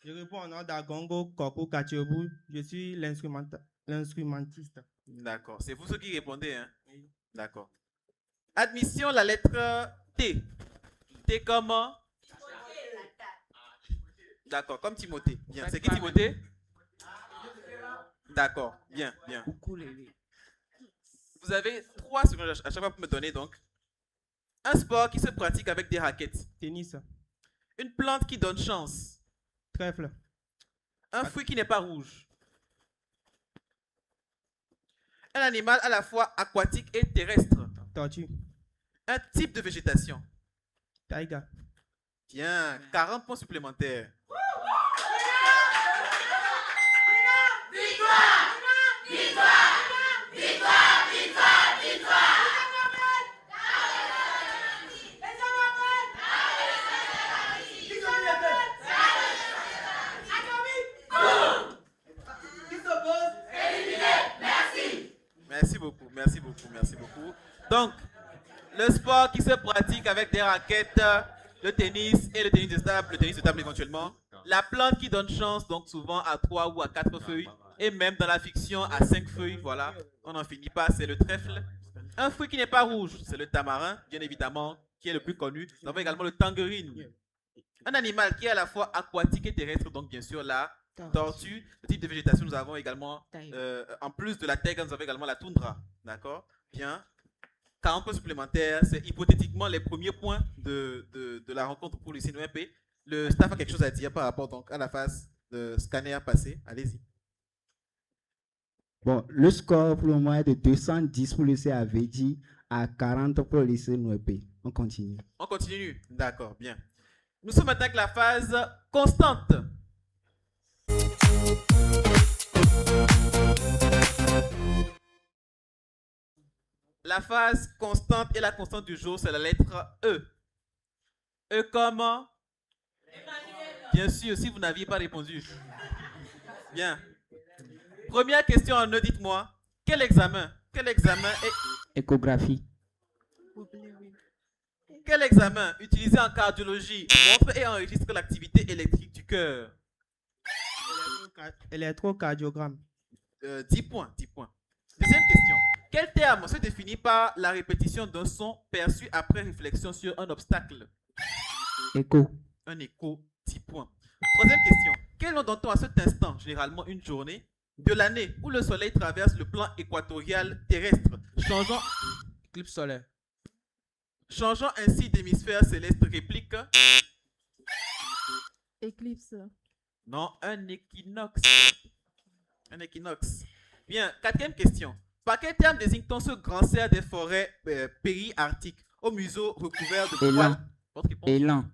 Je réponds au nom d'Agongo Koko Kachiobu. Je suis l'instrumentiste. D'accord. C'est vous ceux qui répondez, hein? D'accord. Admission, la lettre T. T comme? D'accord, comme Timothée. Bien. C'est qui Timothée? D'accord. Bien, bien. Vous avez 3 secondes à chaque fois pour me donner, donc. Un sport qui se pratique avec des raquettes. Tennis. Une plante qui donne chance. Trèfle. Un fruit qui n'est pas rouge. Un animal à la fois aquatique et terrestre. Tortue. Un type de végétation. Taïga. Bien, 40 points supplémentaires. Victoire! Victoire! Victoire! Victoire! Victoire! Merci beaucoup, merci beaucoup, merci beaucoup. Donc, le sport qui se pratique avec des raquettes, le tennis et le tennis de table éventuellement. La plante qui donne chance, donc souvent à 3 ou à 4 feuilles, et même dans la fiction à 5 feuilles, voilà, on n'en finit pas, c'est le trèfle. Un fruit qui n'est pas rouge, c'est le tamarin, bien évidemment, qui est le plus connu. Nous avons également le tangerine. Un animal qui est à la fois aquatique et terrestre, donc bien sûr la tortue. Le type de végétation, nous avons également, en plus de la taïga, nous avons également la toundra. D'accord? Bien. 40 points supplémentaires, c'est hypothétiquement les premiers points de la rencontre pour le CNOMP. Le staff a quelque chose à dire par rapport donc, à la phase de scanner passée. Allez-y. Bon, le score pour le moment est de 210 pour le CAVJ à 40 pour le lycée Nouépé. On continue. On continue. D'accord, bien. Nous sommes maintenant avec la phase constante. La phase constante et la constante du jour, c'est la lettre E. E comme Bien sûr, si vous n'aviez pas répondu. Bien. Première question en E, dites-moi. Quel examen est... Échographie. Quel examen utilisé en cardiologie montre et enregistre l'activité électrique du cœur? Électrocardiogramme. 10 points, 10 points. Deuxième question. Quel terme se définit par la répétition d'un son perçu après réflexion sur un obstacle? Écho. Un écho, 10 points. Troisième question. Quel nom donne-t-on à cet instant, généralement une journée, de l'année où le soleil traverse le plan équatorial terrestre, changeant... Éclipse solaire. Changeant ainsi d'hémisphère céleste, réplique? Éclipse. Non, un équinoxe. Un équinoxe. Bien, quatrième question. Par quel terme désigne-t-on ce grand cerf des forêts périarctiques au museau recouvert de Élan. poils? Votre réponse? Élan.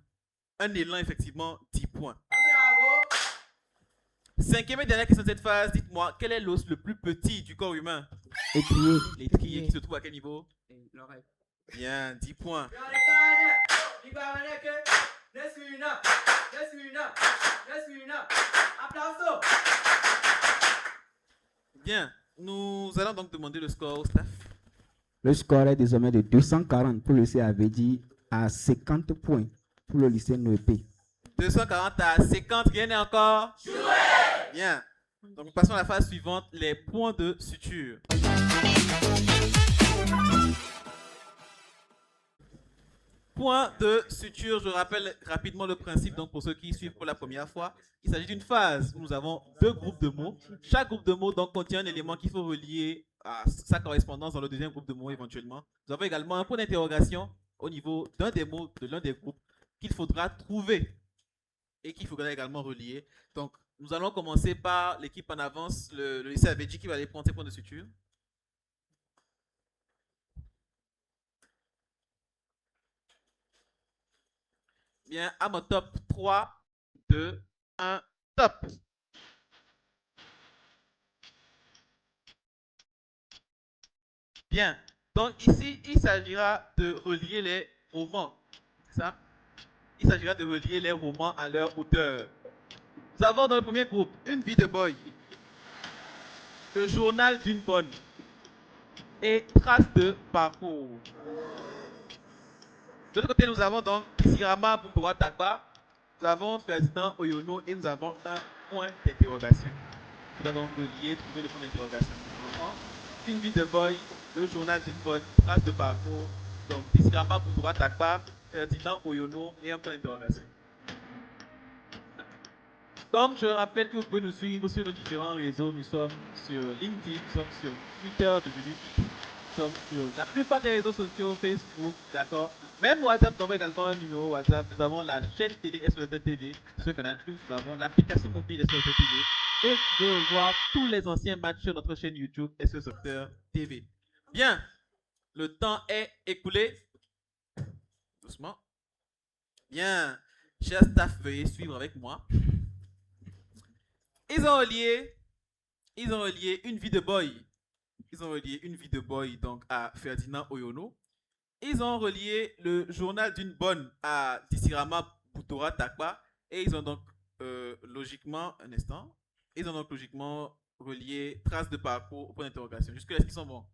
Un élan, effectivement, 10 points. Cinquième et dernière question de cette phase. Dites-moi, quel est l'os le plus petit du corps humain? Étrier. L'étrier qui se trouve à quel niveau? L'oreille. Bien, 10 points. Bien, nous allons donc demander le score au staff. Le score est désormais de 240 pour le lycée Avedi à 50 points pour le lycée Nouépé. 240 à 50, rien n'est encore joué. Bien. Donc nous passons à la phase suivante, les points de suture. Point de suture, je rappelle rapidement le principe, donc pour ceux qui suivent pour la première fois, il s'agit d'une phase où nous avons deux groupes de mots. Chaque groupe de mots donc contient un élément qu'il faut relier à sa correspondance dans le deuxième groupe de mots éventuellement. Nous avons également un point d'interrogation au niveau d'un des mots de l'un des groupes qu'il faudra trouver et qu'il faudra également relier. Donc nous allons commencer par l'équipe en avance, le lycée Avedi qui va aller prendre ses points de suture. Bien, à mon top 3, 2, 1, top. Bien, donc ici, il s'agira de relier les romans. C'est ça? Il s'agira de relier les romans à leur auteur. Nous avons dans le premier groupe Une vie de boy, Le journal d'une bonne et Traces de parcours. De l'autre côté, nous avons donc Sirama Bumboa Takba, nous avons Ferdinand Oyono et nous avons un point d'interrogation. Nous allons relier, trouver le point d'interrogation. Une vie de boy, Le journal d'une bonne, Traces de parcours, donc Sirama Bumboa Takba, Ferdinand Oyono et un point d'interrogation. Donc, je rappelle que vous pouvez nous suivre sur nos différents réseaux. Nous sommes sur LinkedIn, nous sommes sur Twitter, nous sommes sur la plupart des réseaux sociaux, Facebook, d'accord. Même WhatsApp, nous avons également un numéro WhatsApp. Nous avons la chaîne télé SOS TV, sur Canal+, nous avons l'application mobile SOS TV. Et vous pouvez voir tous les anciens matchs sur notre chaîne YouTube SOS TV. Bien, le temps est écoulé. Doucement. Bien, chers staff, veuillez suivre avec moi. Ils ont relié Une vie de boy. Ils ont relié Une vie de boy donc à Ferdinand Oyono. Ils ont relié Le journal d'une bonne à Tisirama Boutora Takba. Et ils ont donc logiquement, un instant, ils ont donc logiquement relié Traces de parcours au point d'interrogation. Jusque-là, est-ce qu'ils sont bons?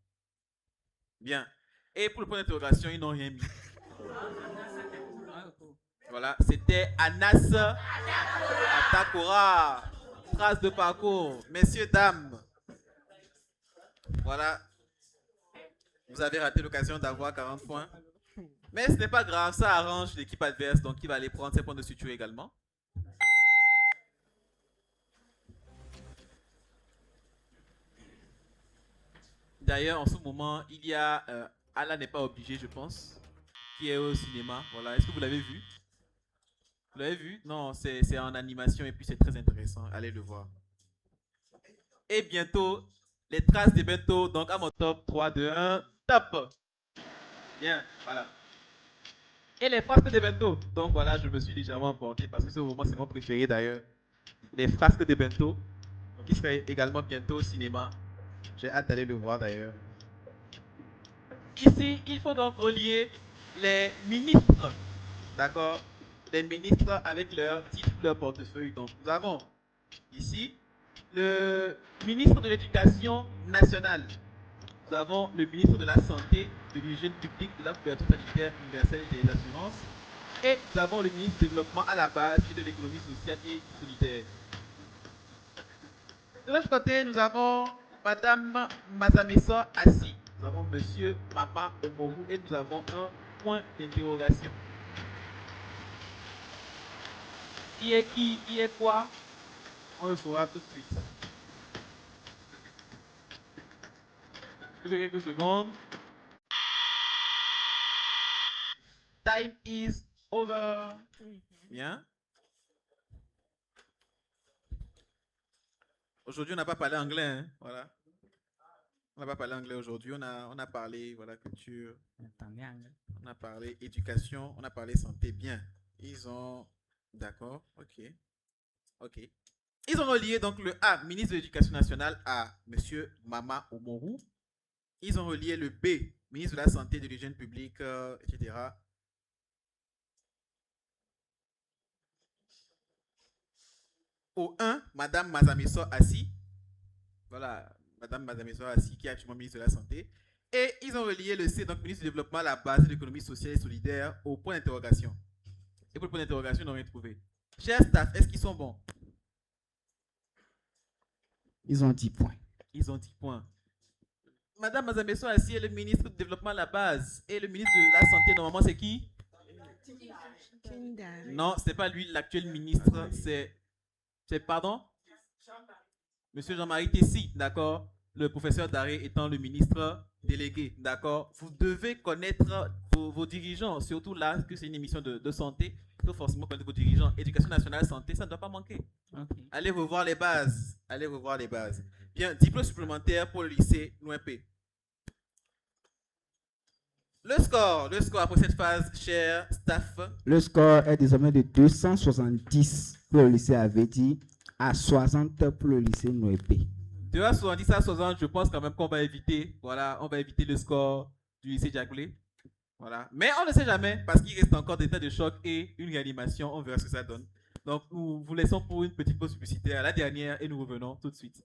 Bien. Et pour le point d'interrogation, ils n'ont rien mis. Voilà, c'était Anas Atakora. Traces de parcours. Messieurs, dames. Voilà. Vous avez raté l'occasion d'avoir 40 points. Mais ce n'est pas grave, ça arrange l'équipe adverse, donc il va aller prendre ses points de suture également. D'ailleurs, en ce moment, il y a Allah n'est pas obligé, je pense, qui est au cinéma. Voilà, est-ce que vous l'avez vu? Vous l'avez vu? Non, c'est en animation et puis c'est très intéressant. Allez le voir. Et bientôt, les traces des bento. Donc à mon top 3, 2, 1, top. Bien, voilà. Et les frasques de bento. Donc voilà, je me suis légèrement emporté parce que ce moment, c'est mon préféré d'ailleurs. Les frasques de bento, qui serait également bientôt au cinéma. J'ai hâte d'aller le voir d'ailleurs. Ici, il faut donc relier les ministres, d'accord? Les ministres avec leur titre, leur portefeuille. Donc nous avons ici le ministre de l'Éducation nationale. Nous avons le ministre de la Santé, de l'Hygiène publique, de la couverture sanitaire universelle et des assurances. Et nous avons le ministre du Développement à la base et de l'économie sociale et solidaire. De l'autre côté, nous avons Madame Mazameso Assi. Nous avons Monsieur Mama Omoru et nous avons un point d'interrogation. Qui est qui? Qui est quoi? On le saura tout de suite. Quelques secondes. Time is over. Bien. Aujourd'hui, on n'a pas parlé anglais, hein? Voilà. On n'a pas parlé anglais aujourd'hui. On a parlé, voilà, culture. On a parlé éducation. On a parlé santé. Bien. Ils ont... D'accord. Ok. Ok. Ils ont relié donc le A, ministre de l'Éducation nationale, à Monsieur Mama Omoru. Ils ont relié le B, ministre de la Santé, de l'Hygiène publique, etc. Au 1, Madame Mazameso Assi. Voilà, Madame Mazameso Assi, qui est actuellement ministre de la Santé. Et ils ont relié le C, donc ministre du Développement à la base de l'économie sociale et solidaire, au point d'interrogation. Et pour le point d'interrogation, ils n'ont rien trouvé. Chers staff, est-ce qu'ils sont bons? Ils ont 10 points. Ils ont 10 points. Madame Mazameso Assi est le ministre du Développement à la base. Et le ministre de la Santé, normalement, c'est qui? Non, ce n'est pas lui, l'actuel ministre. C'est pardon? Monsieur Jean-Marie Tessi, d'accord? Le professeur Daré étant le ministre délégué, d'accord? Vous devez connaître vos dirigeants, surtout là, que c'est une émission de santé. Il faut forcément connaître vos dirigeants. Éducation nationale, santé, ça ne doit pas manquer. Okay. Allez revoir les bases. Allez revoir les bases. Bien, diplôme supplémentaire pour le lycée Nouépé. Le score après cette phase, cher staff. Le score est désormais de 270 pour le lycée Avedi à 60 pour le lycée Nouépé. De 70 à 60, je pense quand même qu'on va éviter, voilà, on va éviter le score du lycée Diagoulé. Voilà. Mais on ne sait jamais parce qu'il reste encore des tas de chocs et une réanimation. On verra ce que ça donne. Donc, nous vous laissons pour une petite pause publicitaire, la dernière, et nous revenons tout de suite.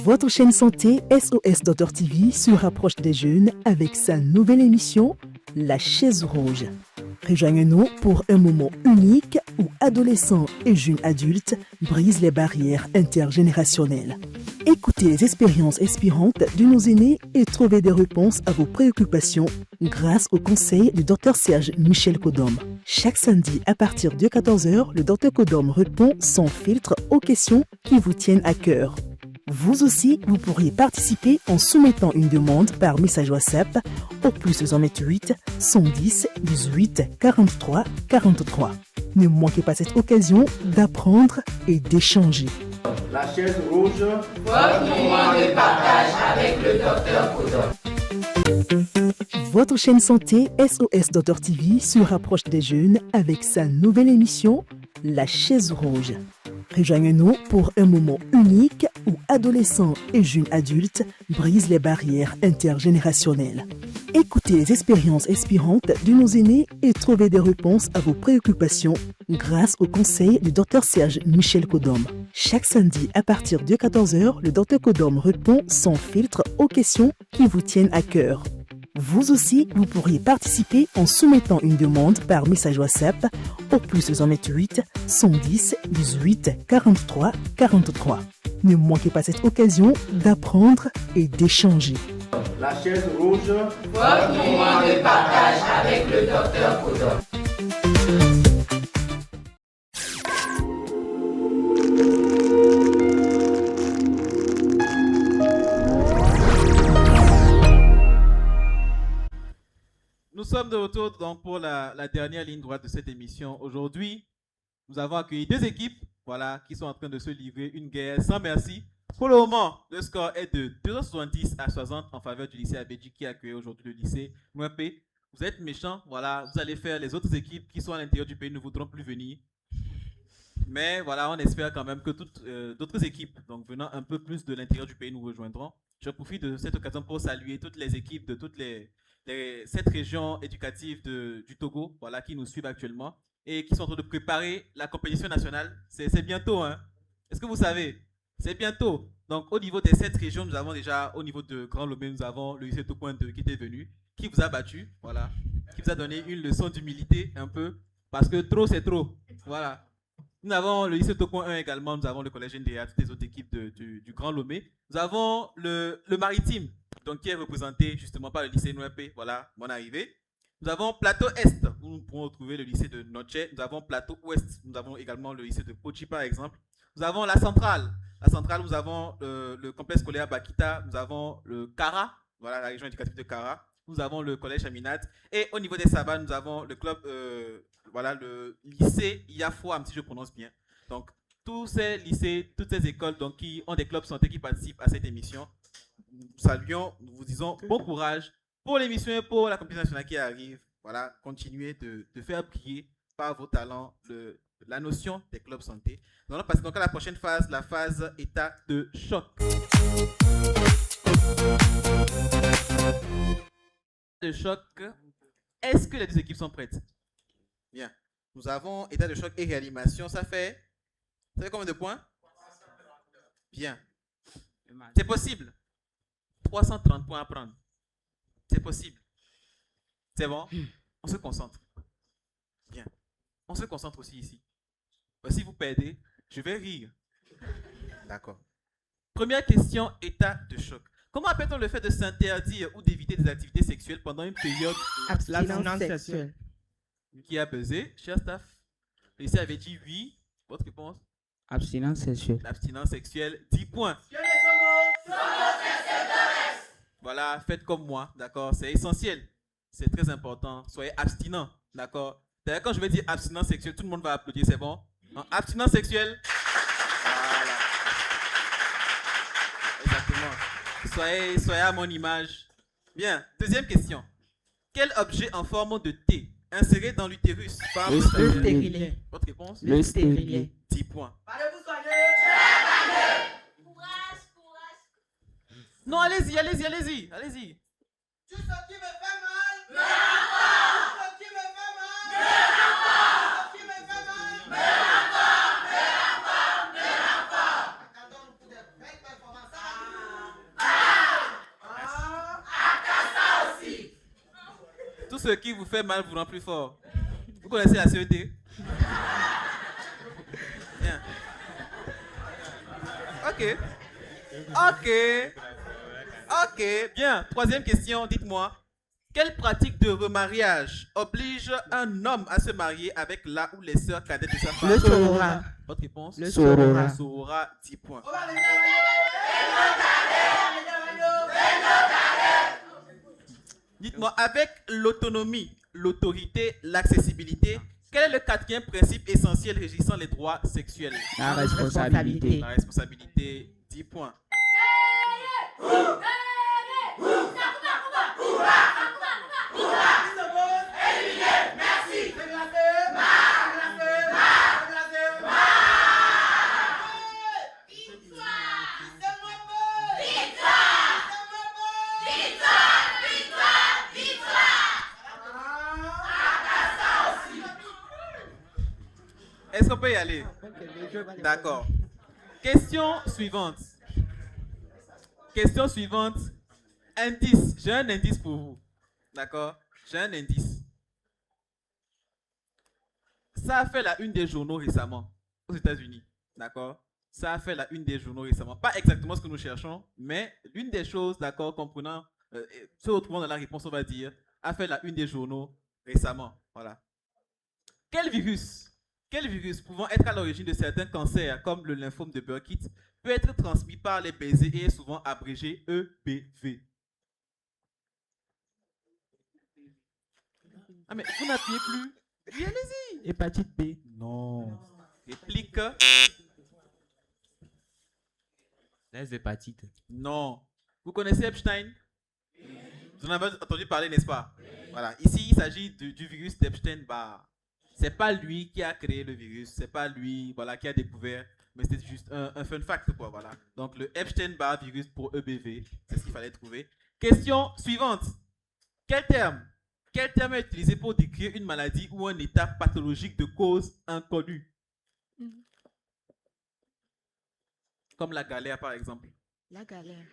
Votre chaîne santé SOS Docteur TV se rapproche des jeunes avec sa nouvelle émission La Chaise Rouge. Rejoignez-nous pour un moment unique où adolescents et jeunes adultes brisent les barrières intergénérationnelles. Écoutez les expériences inspirantes de nos aînés et trouvez des réponses à vos préoccupations grâce au conseil du Dr Serge Michel Kodom. Chaque samedi à partir de 14h, le Dr Kodom répond sans filtre aux questions qui vous tiennent à cœur. Vous aussi, vous pourriez participer en soumettant une demande par message WhatsApp au plus 228 110 18 43 43. Ne manquez pas cette occasion d'apprendre et d'échanger. La chaise rouge, votre moment de partage avec le Dr Kodom. Votre chaîne santé SOS Docteur TV se rapproche des jeunes avec sa nouvelle émission La Chaise Rouge. Rejoignez-nous pour un moment unique où adolescents et jeunes adultes brisent les barrières intergénérationnelles. Écoutez les expériences inspirantes de nos aînés et trouvez des réponses à vos préoccupations grâce au conseil du Dr Serge Michel Kodom. Chaque samedi à partir de 14h, le Dr Kodom répond sans filtre aux questions qui vous tiennent à cœur. Vous aussi, vous pourriez participer en soumettant une demande par message WhatsApp au plus 228 110 18 43 43. Ne manquez pas cette occasion d'apprendre et d'échanger. La chaise rouge, votre moment de partage avec le Dr Kodom. Nous sommes de retour donc pour la dernière ligne droite de cette émission. Aujourd'hui, nous avons accueilli deux équipes, voilà, qui sont en train de se livrer une guerre sans merci. Pour le moment, le score est de 270 à 60 en faveur du lycée Abedji qui a accueilli aujourd'hui le lycée Mwepé. Vous êtes méchants, voilà, vous allez faire les autres équipes qui sont à l'intérieur du pays ne voudront plus venir. Mais voilà, on espère quand même que toutes d'autres équipes, donc venant un peu plus de l'intérieur du pays, nous rejoindront. Je profite de cette occasion pour saluer toutes les équipes de toutes les 7 régions éducatives du Togo, voilà, qui nous suivent actuellement et qui sont en train de préparer la compétition nationale. C'est bientôt, hein? Est-ce que vous savez? C'est bientôt. Donc, au niveau des 7 régions, nous avons déjà, au niveau de Grand Lomé, nous avons le lycée Togo 2 qui était venu, qui vous a battu, voilà, qui vous a donné une leçon d'humilité un peu, parce que trop, c'est trop. Voilà. Nous avons le lycée Togo 1 également, nous avons le collège NDA, toutes les autres équipes du Grand Lomé. Nous avons le maritime, donc qui est représenté justement par le lycée Nwepé, voilà, mon arrivée. Nous avons Plateau Est, où nous pourrons retrouver le lycée de Noche. Nous avons Plateau Ouest, nous avons également le lycée de Pochi par exemple. Nous avons la centrale. La centrale, nous avons le complexe scolaire Bakita, nous avons le Kara, voilà la région éducative de Kara. Nous avons le collège Aminat. Et au niveau des Sabas, nous avons le club, voilà, le lycée Yafouam, si je prononce bien. Donc, tous ces lycées, toutes ces écoles donc, qui ont des clubs santé qui participent à cette émission, nous saluons, nous vous disons bon courage pour l'émission et pour la compétition nationale qui arrive. Voilà, continuez de faire briller par vos talents la notion des clubs santé. Nous allons passer donc à la prochaine phase, la phase état de choc. De choc. Est-ce que les deux équipes sont prêtes? Bien. Nous avons état de choc et réanimation. Ça fait combien de points? Bien. C'est possible. 330 points à prendre. C'est possible. C'est bon? On se concentre. Bien. On se concentre aussi ici. Si vous perdez, je vais rire. D'accord. Première question, état de choc. Comment appelle-t-on le fait de s'interdire ou d'éviter des activités sexuelles pendant une période L'abstinence sexuelle. Qui a pesé, cher staff? Le lycée avait dit oui. Votre réponse? Abstinence sexuelle. L'abstinence sexuelle, 10 points. Voilà, faites comme moi, d'accord? C'est essentiel. C'est très important. Soyez abstinents, d'accord? D'ailleurs, quand je vais dire abstinence sexuelle, tout le monde va applaudir, c'est bon? En abstinence sexuelle. Voilà. Exactement. Soyez à mon image. Bien. Deuxième question. Quel objet en forme de T inséré dans l'utérus par Le stérilet. Votre réponse? Le stérilet. 10 points. Allez-vous soigner? Courage. Non, allez-y. Allez-y. Tout ce qui me fait mal. Me rapporte. Tout ce qui me fait mal. Me rapporte. Tout ce qui me fait mal. Me rapporte. Attendons pour des belles performances. Akassa aussi. Tout ce qui vous fait mal vous rend plus fort. Vous connaissez la CET? Bien. Ok, bien. Troisième question, dites-moi. Quelle pratique de remariage oblige un homme à se marier avec la ou les sœurs cadettes de sa femme? Le sororat. Votre réponse? Le sororat. Sororat, 10 points. Dites-moi, avec l'autonomie, l'autorité, l'accessibilité, quel est le quatrième principe essentiel régissant les droits sexuels? La responsabilité. La responsabilité, 10 points. Est-ce qu'on peut y aller? D'accord. Question suivante. Question suivante. Indice. J'ai un indice pour vous. D'accord? J'ai un indice. Ça a fait la une des journaux récemment aux États-Unis. D'accord? Ça a fait la une des journaux récemment. Pas exactement ce que nous cherchons, mais l'une des choses, d'accord, comprenant, se retrouvant dans la réponse, on va dire, a fait la une des journaux récemment. Voilà. Quel virus pouvant être à l'origine de certains cancers, comme le lymphome de Burkitt, peut être transmis par les baisers et est souvent abrégé EBV? Ah mais vous n'appuyez plus. Oui, allez-y. Hépatite B. Non. Réplique. Les hépatites. Non. Vous connaissez Epstein? Vous en avez entendu parler, n'est-ce pas? Voilà. Ici, il s'agit du virus d'Epstein-Barr. C'est pas lui qui a créé le virus, c'est pas lui, voilà, qui a découvert, mais c'était juste un fun fact, quoi, voilà. Donc le Epstein-Barr virus pour EBV, c'est ce qu'il fallait trouver. Question suivante. Quel terme est utilisé pour décrire une maladie ou un état pathologique de cause inconnue? Comme la galère, par exemple. La galère.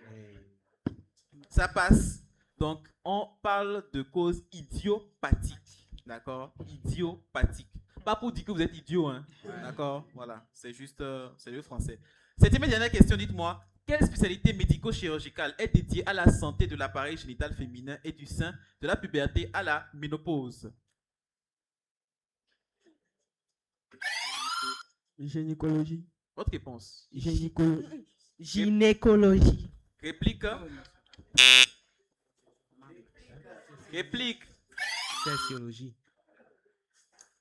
Ça passe. Donc, on parle de cause idiopathique. D'accord? Idiopathique. Pas pour dire que vous êtes idiot, hein? D'accord? Voilà. C'est juste, c'est le français. Septième et dernière question, dites-moi. Quelle spécialité médico-chirurgicale est dédiée à la santé de l'appareil génital féminin et du sein de la puberté à la ménopause? Gynécologie. Votre réponse? Gynécologie. Réplique. Réplique. Sexologie.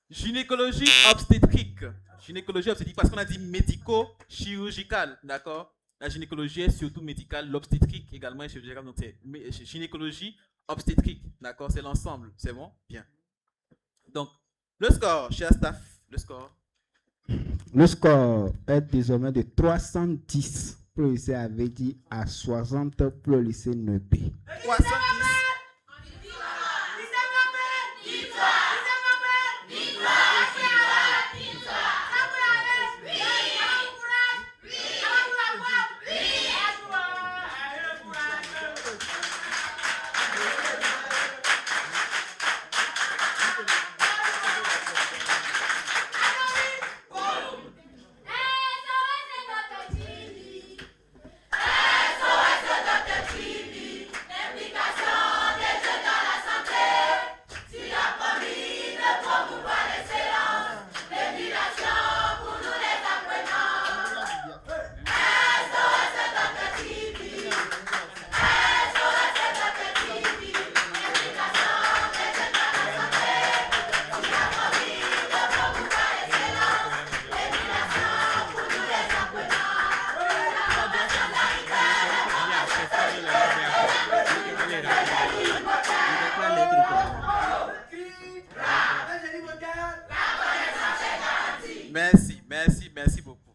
Gynécologie obstétrique. Gynécologie obstétrique parce qu'on a dit médico-chirurgical, d'accord? La gynécologie est surtout médicale, l'obstétrique également est chirurgicale, donc c'est gynécologie obstétrique, d'accord? C'est l'ensemble, c'est bon? Bien. Donc, le score, cher staff, le score. Le score est désormais de 310 pour le lycée Avedi à 60 pour le lycée Nepé. 310.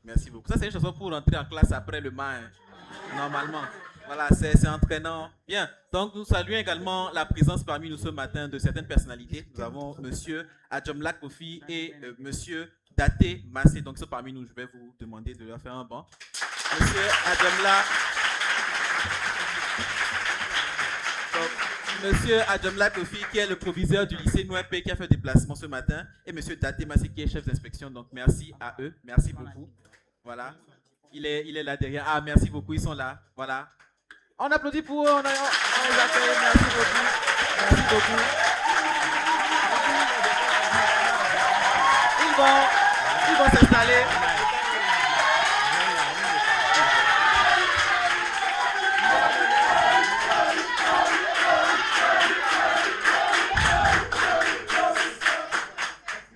Merci beaucoup. Ça, c'est une chanson pour rentrer en classe après le main, normalement. Voilà, c'est entraînant. Bien, donc nous saluons également la présence parmi nous ce matin de certaines personnalités. Nous avons monsieur Adjomla Kofi et monsieur Daté Massé. Donc, ils sont parmi nous. Je vais vous demander de leur faire un banc. Monsieur Adjomla. Monsieur Adjomla Kofi, qui est le proviseur du lycée Nouépé, qui a fait déplacement ce matin, et monsieur Daté Massé, qui est chef d'inspection. Donc, merci à eux. Merci beaucoup. Voilà. Il est là derrière. Ah, merci beaucoup. Ils sont là. Voilà. On applaudit pour eux. On les accueille. Merci beaucoup. Merci beaucoup. Ils vont s'installer.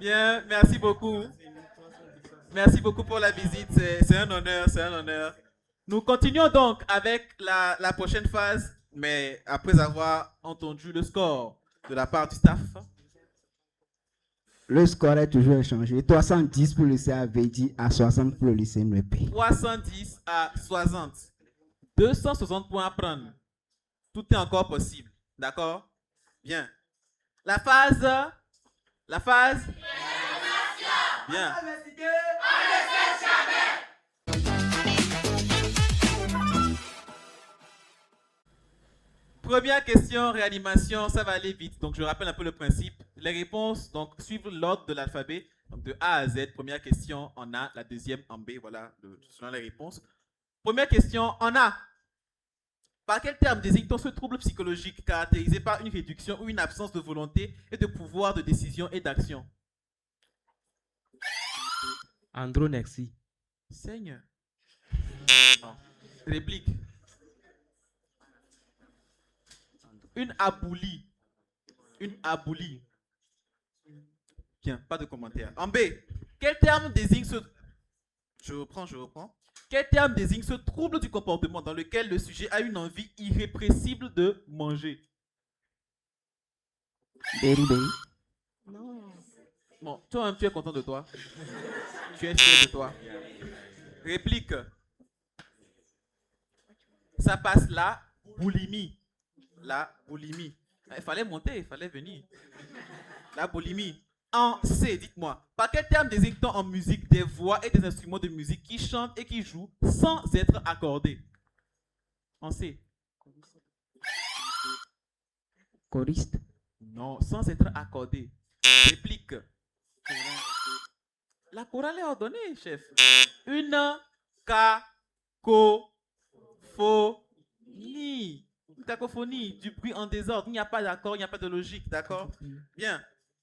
Bien, merci beaucoup. Merci beaucoup pour la visite. C'est un honneur, c'est un honneur. Nous continuons donc avec la prochaine phase, mais après avoir entendu le score de la part du staff. Le score est toujours échangé. 310 pour le lycée Avedi à 60 pour le lycée Nouépé. 310 à 60. 260 points à prendre. Tout est encore possible. D'accord? Bien. La phase. Bien. Première question, réanimation, ça va aller vite. Donc, je rappelle un peu le principe. Les réponses donc, suivent l'ordre de l'alphabet. Donc, de A à Z, première question en A, la deuxième en B. Voilà, selon les réponses. Première question en A. Par quel terme désigne-t-on ce trouble psychologique caractérisé par une réduction ou une absence de volonté et de pouvoir de décision et d'action? Andronexie. Seigneur. Non. Réplique. Une aboulie. Une aboulie. Bien, pas de commentaire. En B. Quel terme désigne ce... Je reprends. Quel terme désigne ce trouble du comportement dans lequel le sujet a une envie irrépressible de manger? Beriberi. Bon, toi-même, tu es content de toi. Tu es fier de toi. Réplique. Ça passe la boulimie. La boulimie. Il fallait monter, il fallait venir. La boulimie. En C, dites-moi, par quel terme désigne-t-on en musique des voix et des instruments de musique qui chantent et qui jouent sans être accordés? En C. Choriste. Non, sans être accordés. Réplique. La chorale est ordonnée, chef. Une cacophonie. Une cacophonie, du bruit en désordre. Il n'y a pas d'accord, il n'y a pas de logique, d'accord? Bien.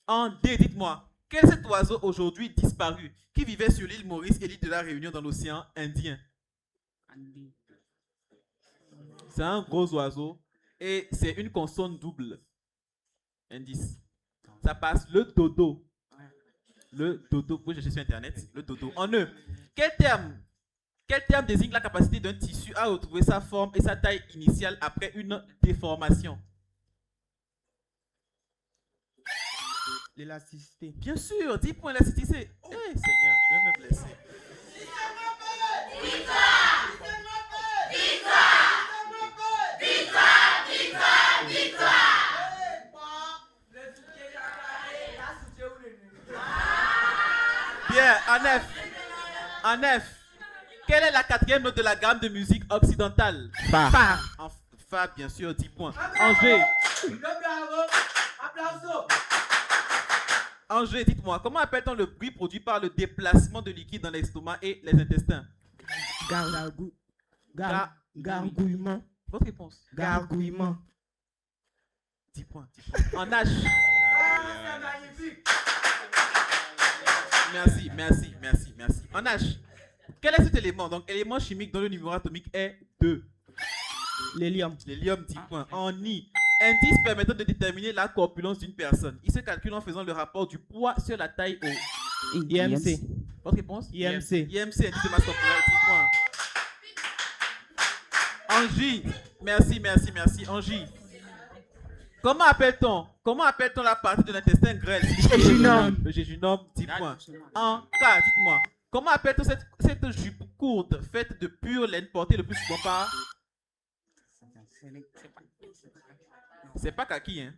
En D, dites-moi, quel est cet oiseau aujourd'hui disparu qui vivait sur l'île Maurice et l'île de la Réunion dans l'océan Indien? C'est un gros oiseau et c'est une consonne double. Indice. Ça passe le dodo. Le dodo, vous pouvez chercher sur internet. Le dodo. En E, quel terme désigne la capacité d'un tissu à retrouver sa forme et sa taille initiale après une déformation? L'élasticité. Bien sûr, 10 points l'élasticité. Eh Seigneur, je vais me blesser. Bien, en F. Quelle est la quatrième note de la gamme de musique occidentale? Fa. En Fa, bien sûr, 10 points. En G. En G, dites-moi, comment appelle-t-on le bruit produit par le déplacement de liquide dans l'estomac et les intestins? Gargouillement. Votre réponse? Gargouillement. 10 points. En H. Merci. En H. Quel est cet élément? Donc, élément chimique dont le numéro atomique est 2. L'hélium. L'hélium, 10 points. En I. Indice permettant de déterminer la corpulence d'une personne. Il se calcule en faisant le rapport du poids sur la taille au... IMC. Votre réponse? IMC. IMC, indice de masse corporelle, 10 points. En J. Merci. En J. Comment appelle-t-on la partie de l'intestin grêle? Le jéjunum, 10 points. En K, dites-moi, comment appelle-t-on cette jupe courte faite de pure laine portée le plus souvent par... C'est pas kaki, hein?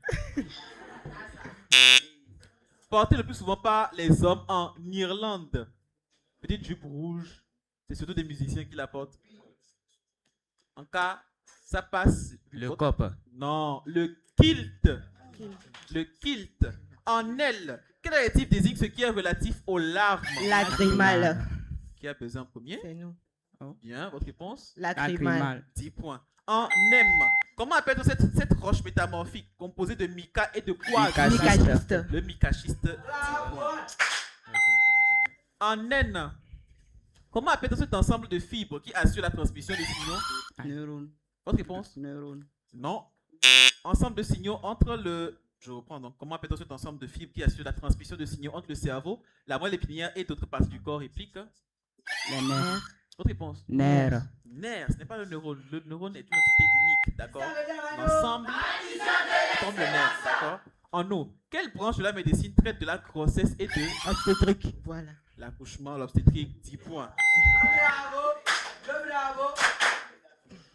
Portée le plus souvent par les hommes en Irlande. Petite jupe rouge, c'est surtout des musiciens qui la portent. En K, ça passe... Le cop. Non, le kilt. Le kilt. En L, quel adjectif désigne ce qui est relatif aux larmes? Lacrymal. Qui a besoin en premier? C'est nous. Bien, votre réponse? Lacrymal. 10 points. En M, comment appelle-t-on cette roche métamorphique composée de mica et de quoi? Micachiste. Le micachiste. 10 points. En N, comment appelle-t-on cet ensemble de fibres qui assure la transmission des signaux? Neurone. Votre réponse? Neurone. Non. Ensemble de signaux entre le... Je reprends donc. Comment appelle-t-on cet ensemble de fibres qui assure la transmission de signaux entre le cerveau, la moelle épinière et d'autres parties du corps? Réplique. Les nerfs. Votre réponse? Nerfs. Nerf, ce n'est pas le neurone. Le neurone est une entité unique, d'accord? L'ensemble forme le nerf, d'accord? En eau, quelle branche de la médecine traite de la grossesse et de... Obstétrique. Voilà. L'accouchement, l'obstétrique, 10 points. Bravo.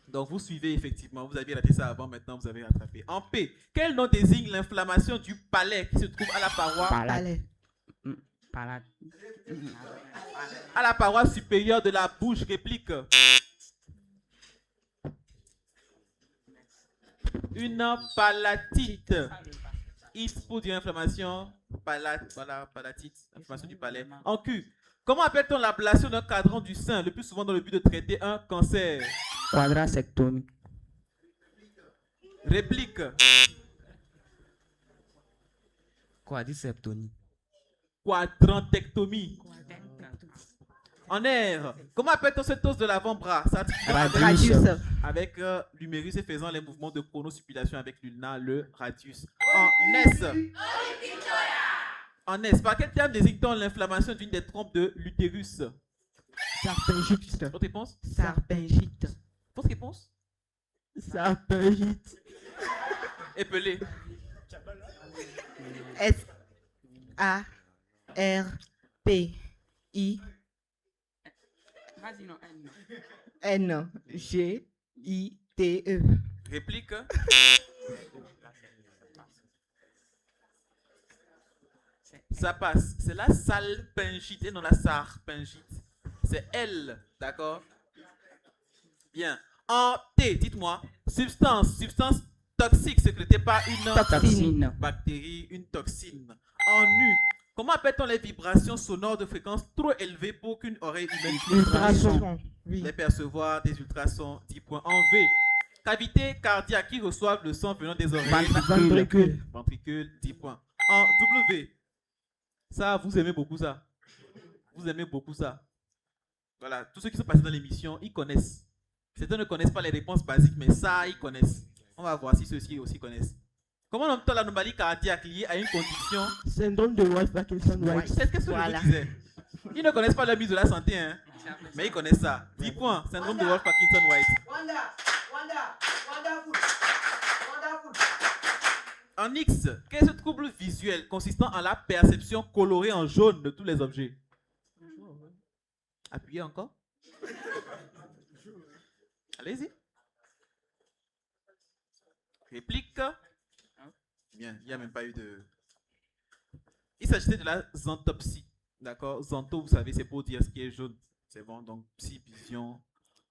Donc vous suivez effectivement, vous aviez raté ça avant, maintenant vous avez rattrapé. En P, quel nom désigne l'inflammation du palais qui se trouve à la paroi? Palais. À la paroi supérieure de la bouche? Réplique. Une palatite. It pour dire inflammation. Palatite. Inflammation du palais. En Q. Comment appelle-t-on l'ablation d'un cadran du sein, le plus souvent dans le but de traiter un cancer? Quadrasectomie. Réplique. Quadriceptonie. Quadrantectomie. En R, comment appelle-t-on cette os de l'avant-bras? Radius. Avec l'humérus et faisant les mouvements de chronosuppulation avec l'ulna, le radius. En S. En S, par quel terme désigne-t-on l'inflammation d'une des trompes de l'utérus? Sarpingite. Votre réponse? Sarpingite. Votre réponse? Sarpingite. Épelé. S-A-R-P-I. Vas-y, non, N-G-I-T-E. Réplique. Ça passe. C'est la salpingite et non la sarpingite. C'est elle, d'accord? Bien. En T, dites-moi, substance toxique sécrétée par une Toxine. bactérie, une toxine. En U, comment appelle-t-on les vibrations sonores de fréquence trop élevée pour qu'une oreille humaine puisse Ultrasons. Oui. les percevoir? Des ultrasons, 10 points. En V, cavité cardiaque qui reçoivent le sang venant des oreilles. Ventricule. Ventricule, 10 points. En W, ça, vous aimez beaucoup ça. Vous aimez beaucoup ça. Voilà, tous ceux qui sont passés dans l'émission, ils connaissent. Certains ne connaissent pas les réponses basiques, mais ça, ils connaissent. On va voir si ceux-ci aussi connaissent. Comment nomme-t-on l'anomalie cardiaque liée à une condition? Syndrome de Wolff-Parkinson-White. C'est ce que je vous disais. Ils ne connaissent pas la mise de la santé, hein. Mais ils connaissent ça. 10 points. Syndrome de Wolff-Parkinson-White. En X, quel est ce trouble visuel consistant en la perception colorée en jaune de tous les objets? Appuyez encore. Allez-y. Réplique. Bien, il n'y a même pas eu de... Il s'agissait de la xanthopsie. D'accord? Xantho, vous savez, c'est pour dire ce qui est jaune. C'est bon, donc psy, vision.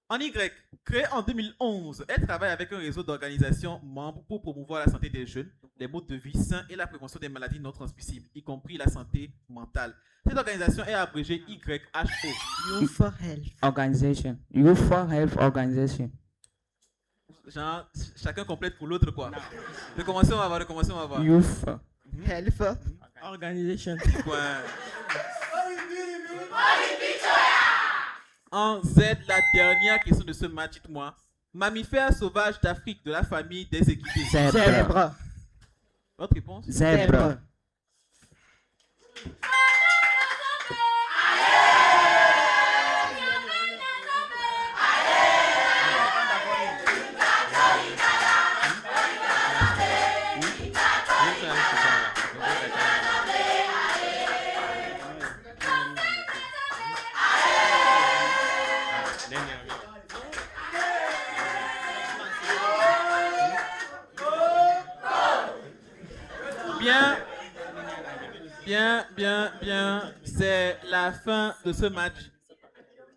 En Y, créé en 2011, elle travaille avec un réseau d'organisations membres pour promouvoir la santé des jeunes, les modes de vie sains et la prévention des maladies non transmissibles, y compris la santé mentale. Cette organisation est abrégée YHO. Youth for Health. Organization. Youth for Health Organization. Genre, chacun complète pour l'autre, quoi. Recommençons, on va voir, Youth. Health. Organisation. Ouais. En Z, la dernière question de ce match, dites-moi. Mammifère sauvage d'Afrique de la famille des équidés. Zèbre. Votre réponse? Zèbre. Bien. C'est la fin de ce match.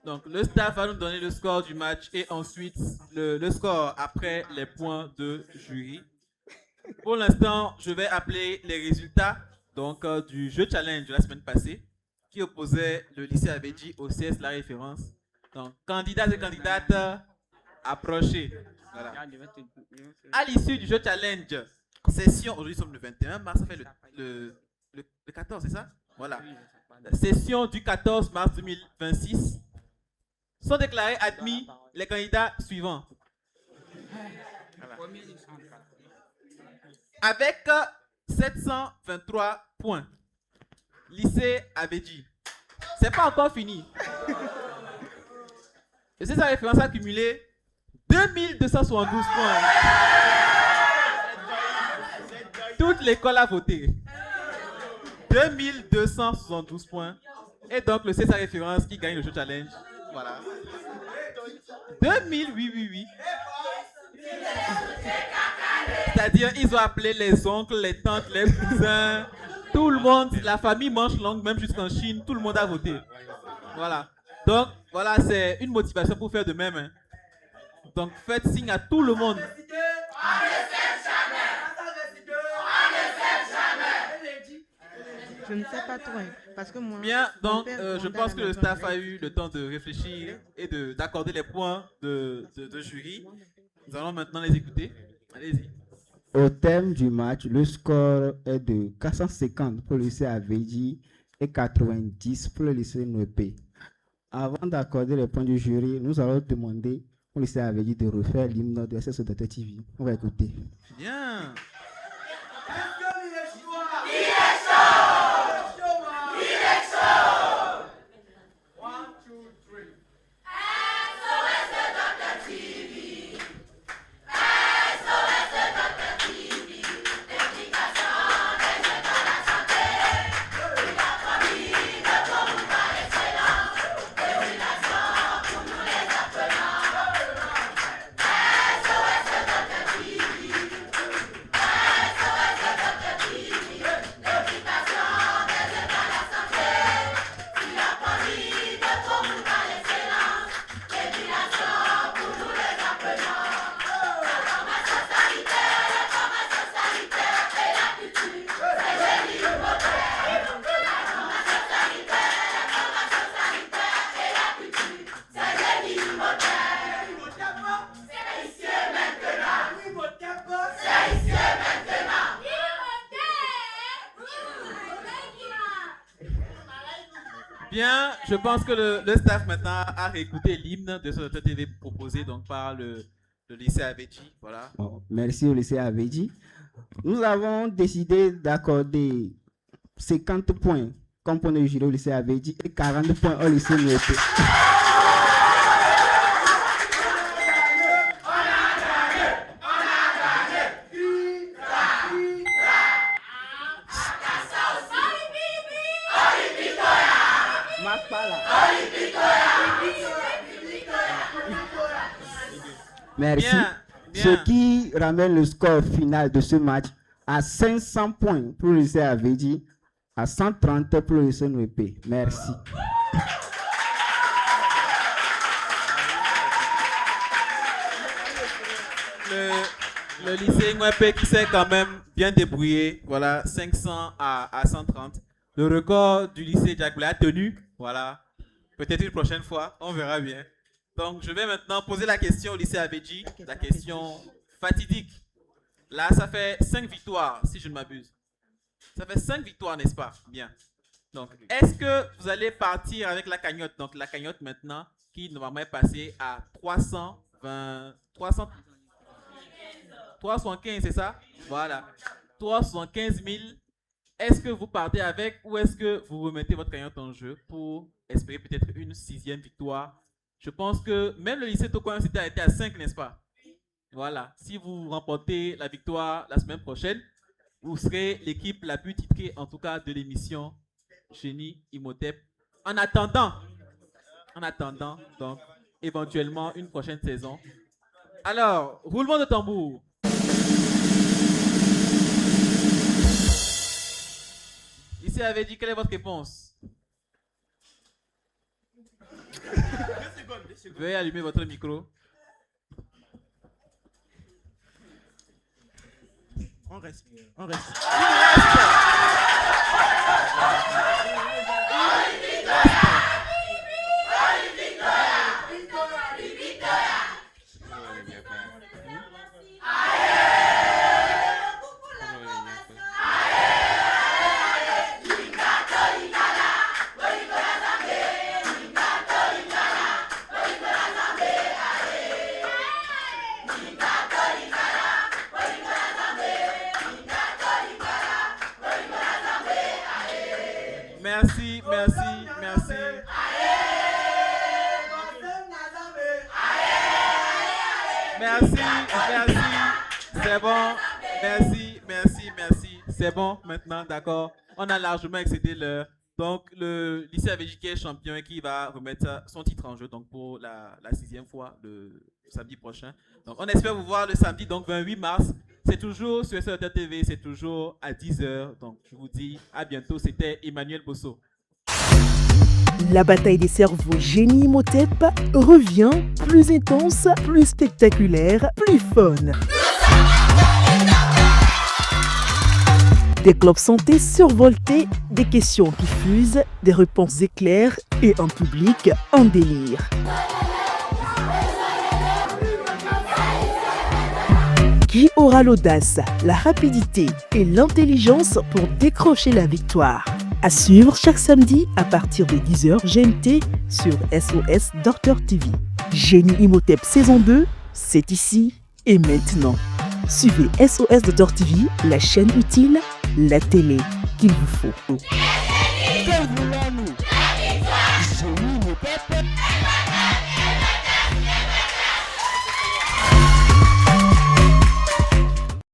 Donc, le staff va nous donner le score du match et ensuite le score après les points de jury. Pour l'instant, je vais appeler les résultats donc, du jeu challenge de la semaine passée qui opposait le lycée Abedji au CS La Référence. Donc, candidats et candidates, approchez. Voilà. À l'issue du jeu challenge, session, aujourd'hui nous sommes le 21 mars, ça fait le 14, c'est ça? Voilà. La session du 14 mars 2026 sont déclarés admis les candidats suivants. Voilà. Avec 723 points, lycée Abedji. C'est pas encore fini. Et c'est sa référence a cumulé 2272 points. Toute l'école a voté. 2272 points. Et donc le CSA référence qui gagne le jeu challenge. Voilà. 2000, C'est-à-dire, ils ont appelé les oncles, les tantes, les cousins. Tout le monde, la famille manche longue, même jusqu'en Chine, tout le monde a voté. Voilà. Donc, voilà, c'est une motivation pour faire de même. Hein. Donc, faites signe à tout le monde. Je ne sais pas trop, hein, parce que moi... Bien, donc je pense que le staff a eu le temps de réfléchir et d'accorder les points de jury. Nous allons maintenant les écouter. Allez-y. Au terme du match, le score est de 450 pour le lycée Abedji et 90 pour le lycée Noépé. Avant d'accorder les points du jury, nous allons demander au lycée Abedji de refaire l'hymne de SS de TV. On va écouter. Bien. Bien, je pense que le staff maintenant a réécouté l'hymne de ce TV proposé donc par le lycée Aveji. Voilà. Bon, merci au lycée Aveji. Nous avons décidé d'accorder 50 points comme point de jury au lycée Aveji et 40 points au lycée Nuepé. Merci. Bien. Ce qui ramène le score final de ce match à 500 points pour le lycée Aveji, à 130 pour le lycée Nuepé. Merci. Le lycée Nwepé qui s'est quand même bien débrouillé. Voilà, 500 à 130. Le record du lycée Diagoulé a tenu. Voilà. Peut-être une prochaine fois. On verra bien. Donc, je vais maintenant poser la question au lycée Aveji. La question fatidique. Là, ça fait 5 victoires, si je ne m'abuse. Ça fait 5 victoires, n'est-ce pas? Bien. Donc, est-ce que vous allez partir avec la cagnotte? Donc, la cagnotte maintenant, qui normalement est passée à 315, c'est ça? Voilà. 315 000. Est-ce que vous partez avec ou est-ce que vous remettez votre cagnotte en jeu pour espérer peut-être une 6e victoire? Je pense que même le lycée Tokoan s'était arrêté à 5, n'est-ce pas? Voilà. Si vous remportez la victoire la semaine prochaine, vous serez l'équipe la plus titrée, en tout cas, de l'émission Génie Imhotep. En attendant, donc, éventuellement, une prochaine saison. Alors, roulement de tambour. Ici avait dit, quelle est votre réponse? Veuillez allumer votre micro. On respire. On respire. Merci, merci, merci. Merci, merci. C'est bon. Merci, merci, merci. C'est bon maintenant, d'accord. On a largement excédé l'heure. Donc, le lycée Aveji qui est champion et qui va remettre son titre en jeu donc pour la 6e fois le samedi prochain. Donc, on espère vous voir le samedi, donc 28 mars. C'est toujours sur SOS TV, c'est toujours à 10h. Donc, je vous dis à bientôt. C'était Emmanuel Bosso. La bataille des cerveaux Génie Imhotep revient plus intense, plus spectaculaire, plus fun. Des clubs santé survoltés, des questions qui fusent, des réponses éclairs et un public en délire. Qui aura l'audace, la rapidité et l'intelligence pour décrocher la victoire? À suivre chaque samedi à partir de 10h GMT sur SOS Docteur TV. Génie Imhotep saison 2, c'est ici et maintenant. Suivez SOS Docteur TV, la chaîne utile, la télé qu'il vous faut.